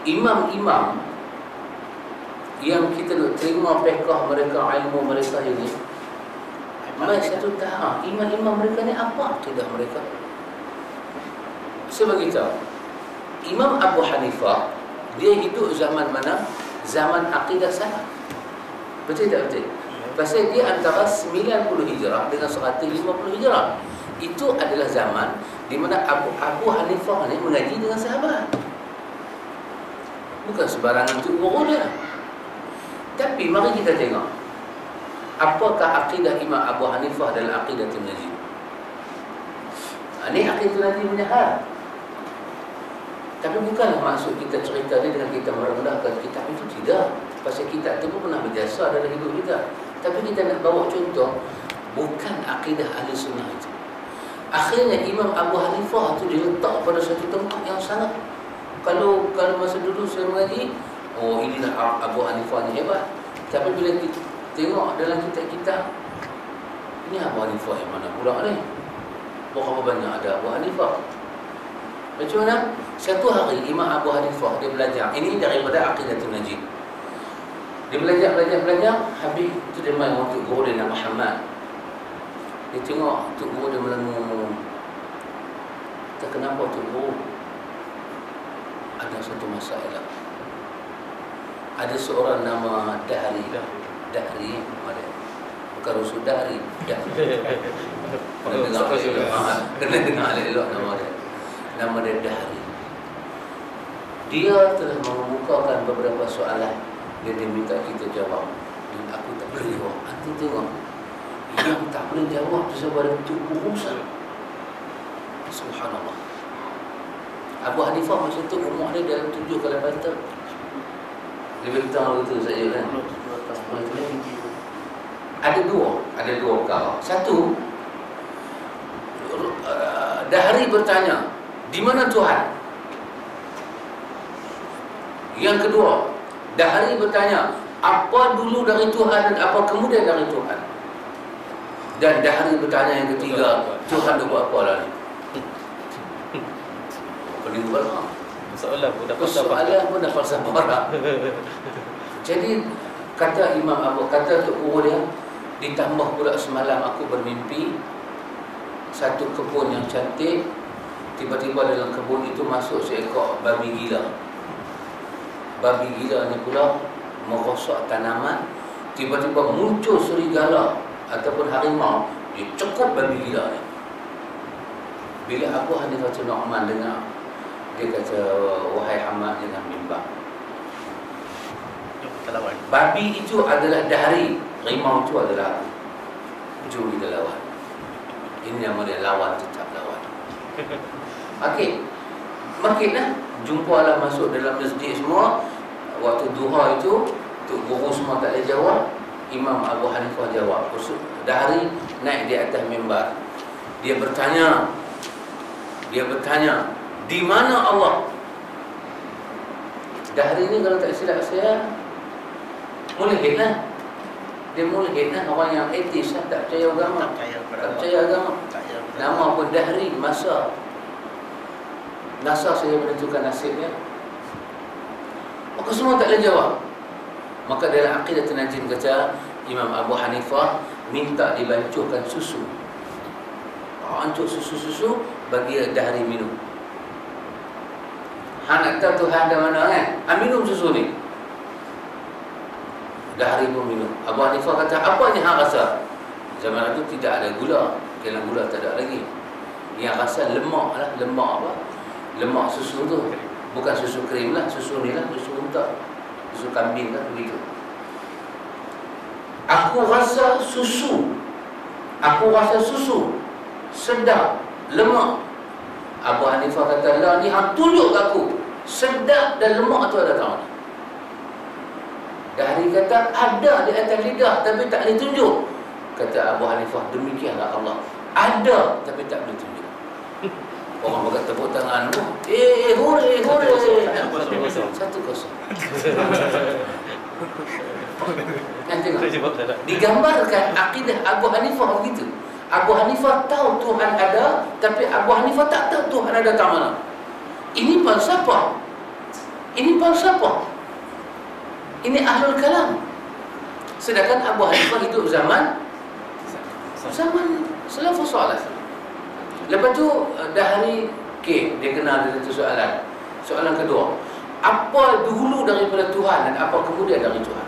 imam-imam yang kita nak terima fiqh mereka, ilmu mereka ini, mereka tu tahu imam-imam mereka ni apa akidah mereka. Saya beritahu, Imam Abu Hanifah dia hidup zaman mana? Zaman akidah salaf. Betul tak betul? Pasal dia antara 90 Hijrah dengan 150 Hijrah. Itu adalah zaman di mana Abu Hanifah ni mengaji dengan sahabat. Bukan sembarangan untuk guru dia. Tapi mari kita tengok, apakah akidah Imam Abu Hanifah dalam Aqidatul Najib. Ini Aqidatul Najib punya hal. Tapi bukanlah maksud kita cerita ni dengan kita merendahkan kitab itu, tidak. Pasal kitab itu pun pernah berjasa dalam hidup kita. Tapi kita nak bawa contoh, bukan akidah ahli sunnah itu. Akhirnya Imam Abu Hanifah itu diletak pada satu tempat yang sangat, kalau masa dulu saya mengaji, oh inilah Abu Hanifah ni hebat. Tapi bila kita tengok dalam kitab-kitab, ini Abu Hanifah yang mana pula ni? Berapa banyak ada Abu Hanifah? Macam mana? Satu hari Imam Abu Hanifah dia belajar. Ini daripada Aqidatul Najib. Dia belajar. Habis itu dia main untuk guru dia nama Muhammad. Dia tengok Tuk Guru dia melengung. Tak kenapa Tuk Guru? Ada satu masalah. Ada seorang nama Dahri. Dahri ada. Bukan Rasul Dahri. Dahri. Kena dengar elok nama dia. Nama dia Dahri. Dia telah mengemukakan beberapa soalan yang dia minta kita jawab. Dan aku tak boleh jawab. Nanti tengok. Yang tak boleh jawab tu sebab ada Tuk Guru. Subhanallah. Abu Hanifah masa tu umur dia dalam 7 ke 8 tahun. Lebih kurang begitu saja kan. Ada dua perkara. Satu, Dahri bertanya, di mana Tuhan? Yang kedua, Dahri bertanya, apa dulu dari Tuhan dan apa kemudian dari Tuhan? Dan Dahri bertanya yang ketiga, Tuhan dah buat apa lah ni? Pening berat. Soalan pun dapat Persoalan pun dah falsafah barat. Jadi kata Imam Abu, kata Tok Guru dia, ditambah pula semalam aku bermimpi satu kebun yang cantik. Tiba-tiba dalam kebun itu masuk seekor babi gila. Babi gila ni pula merosak tanaman. Tiba-tiba muncul serigala ataupun harimau, dia cukup babi gila ni. Bila Abu Hanifah Nu'man dengar, dia kata, wahai Hamad, jangan bimbang. Babi itu adalah Dahri, harimau itu adalah aku. Jom kita lawan. Ini nama dia, lawan tetap lawan. Okey, makinlah jumpalah masuk dalam masjid semua. Waktu duha itu, Tok Guru semua tak boleh jawab. Imam Abu Hanifah jawab. Dahri naik di atas mimbar. Dia bertanya, di mana Allah? Dahri ni kalau tak silap saya mulhid lah. Dia mulhid lah, orang yang etis lah, tak percaya agama. Tak percaya agama. Nama pun Dahri, masa saya menentukan nasibnya. Maka semua tak boleh jawab. Maka dalam Aqidatul Najim kata Imam Abu Hanifah minta dibancuhkan susu. Hancur susu bagi Dahri minum. Nak tahu Tuhan dah mana kan? Minum susu ni. Dahri pun minum. Abu Hanifah kata, apa ni hang rasa? Zaman itu tidak ada gula. Kena gula tak ada lagi. Yang rasa lemak lah. Lemak apa? Lemak susu tu. Bukan susu krim lah. Susu ni lah. Susu unta. Susu kambing lah. Begitu. Aku rasa susu. Sedap. Lemak. Abu Hanifah kata, lah ni hang tunjuk kat aku. Sedap dan lemak tu ada tak mana? Dahri kata, ada di atas lidah tapi tak boleh tunjuk. Kata Abu Hanifah, demikianlah Allah. Ada tapi tak boleh tunjuk. Orang berkata tepuk tangan. Hore. 1-0. Kan tengok. Digambarkan akidah Abu Hanifah begitu. Abu Hanifah tahu Tuhan ada, tapi Abu Hanifah tak tahu Tuhan ada tak mana. Ini falsafah. Ini ahlul kalam. Sedangkan Abu Hanifah hidup zaman salafus salih. Lepas tu Dahri dia kenal dengan satu soalan. Soalan kedua, apa dulu daripada Tuhan dan apa kemudian dari Tuhan?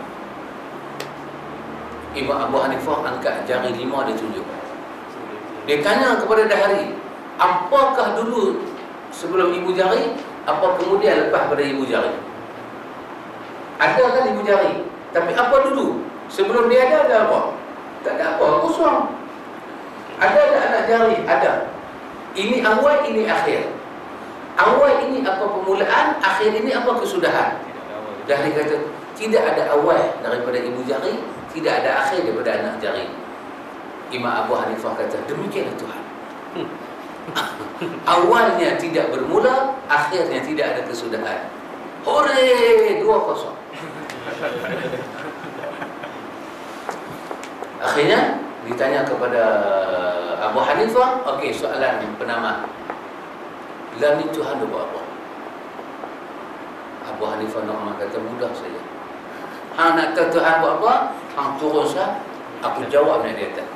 Imam Abu Hanifah angkat jari 5 dia tunjuk. Dia tanya kepada Dahri, apakah dulu sebelum ibu jari, apa kemudian lepas pada ibu jari? Ada kan ibu jari, tapi apa dulu? Sebelum dia ada apa? Tak ada apa, kosong. Ada anak jari? Ada. Ini awal, ini akhir. Awal ini apa permulaan, akhir ini apa kesudahan. Dahri kata, tidak ada awal daripada ibu jari, tidak ada akhir daripada anak jari. Imam Abu Hanifah kata, demikianlah Tuhan. Awalnya tidak bermula, akhirnya tidak ada kesudahan. Hore, 2-0. Akhirnya ditanya kepada Abu Hanifah, okey, soalan penama. Lah ni Tuhan dah buat apa? Abu Hanifah Nu'man kata, mudah saja. Hang nak tahu Tuhan buat apa? Hang turun sah, aku jawab naik di atas.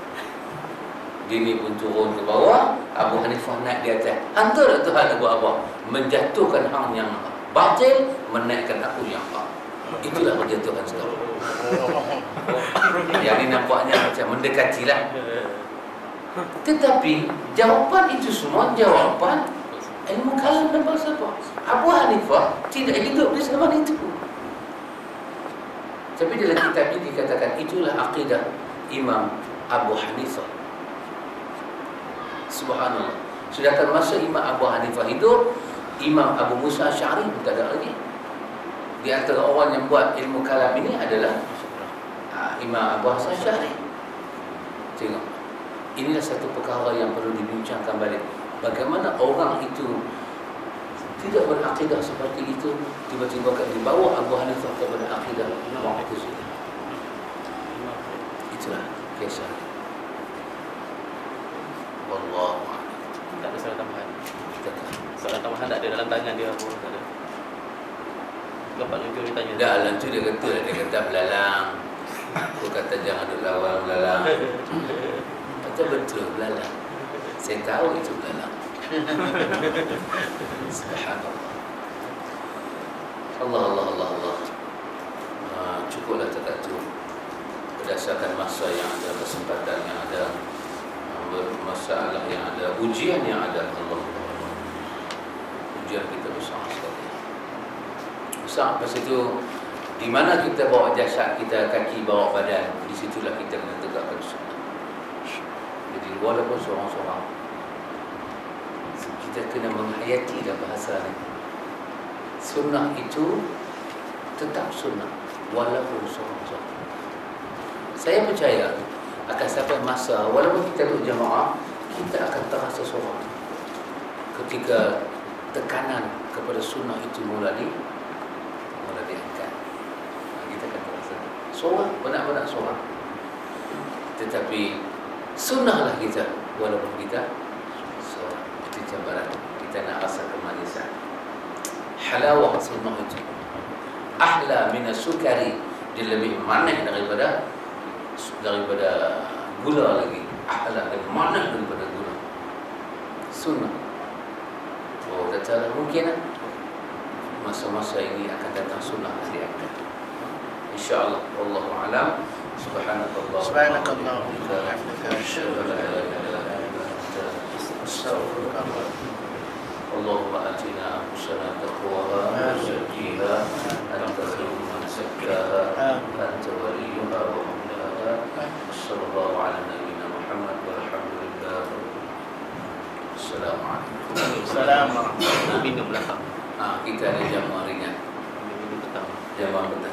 Dini pun turun ke bawah, Abu Hanifah naik di atas. Antara Tuhan buat apa? Menjatuhkan hang yang batil, menaikkan aku yang hak. Itulah menjatuhkan sekarang. Yang ini nampaknya macam mendekatilah. Tetapi jawapan itu semua jawapan ilmu kalam dan falsafah. Abu Hanifah tidak hidup di zaman itu. Tapi dalam kitab ini dikatakan itulah akidah Imam Abu Hanifah. Subhanallah. Sedangkan masa Imam Abu Hanifah hidup, Imam Abu Musa Asy'ari pun tak ada lagi. Di antara orang yang buat ilmu kalam ini adalah Imam Abu Hasan Asy'ari. Tengok, inilah satu perkara yang perlu dibincangkan balik. Bagaimana orang itu tidak berakidah seperti itu, tiba-tiba dibawa Abu Hanifah kepada akidah Mu'tazilah. Itulah kisah. Wallahu a'lam. Tak ada soalan tambahan. Soalan tambahan tak ada dalam tangan dia apa, tak ada. Gapat lucu dia tanya. Dah lah tu dia kata belalang. Aku kata jangan duk lawan belalang. Kata betul belalang. Saya tahu itu belalang. Subhanallah. Allah. Cukuplah dekat tu. Berdasarkan masa yang ada, kesempatan yang ada, masalah yang ada, ujian yang ada, Allah. Ujian kita besar sekali. Besar. Lepas itu, di mana kita bawa jasad kita, kaki bawa badan, di situlah kita kena tegakkan sunnah. Jadi walaupun seorang-seorang, kita kena menghayati dah bahasa ni. Sunnah itu tetap sunnah walaupun seorang-seorang. Saya percaya akan sampai masa walaupun kita duduk jamaah, kita akan terasa seorang ketika tekanan kepada sunnah itu mula diangkat. Kita akan terasa seorang, benar-benar seorang. Tetapi sunnahlah kita walaupun kita seorang. Itu cabaran. Kita nak rasa kemanisan. Halawah sunnah itu ahla min as-sukari, dia lebih manis daripada gula lagi. Ahla, lebih manis daripada gula. Sunnah. Oh, katalah mungkin masa-masa ini akan datang sunnah diangkat. InsyaAllah. Wallahu a'lam. Subhanakallah. Subhanakallah. Asyhadu an la ilaha illa anta astaghfiruka. اللهم آتنا أنفسنا تقواها وزكيها أنت خير من زكاها أنت وليها ومولاها. صلى الله على نبينا محمد والحمد لله. Assalamualaikum. Assalamualaikum. Minum belakang. Kita ada jamuan ringan. Minum petang. Jamuan petang.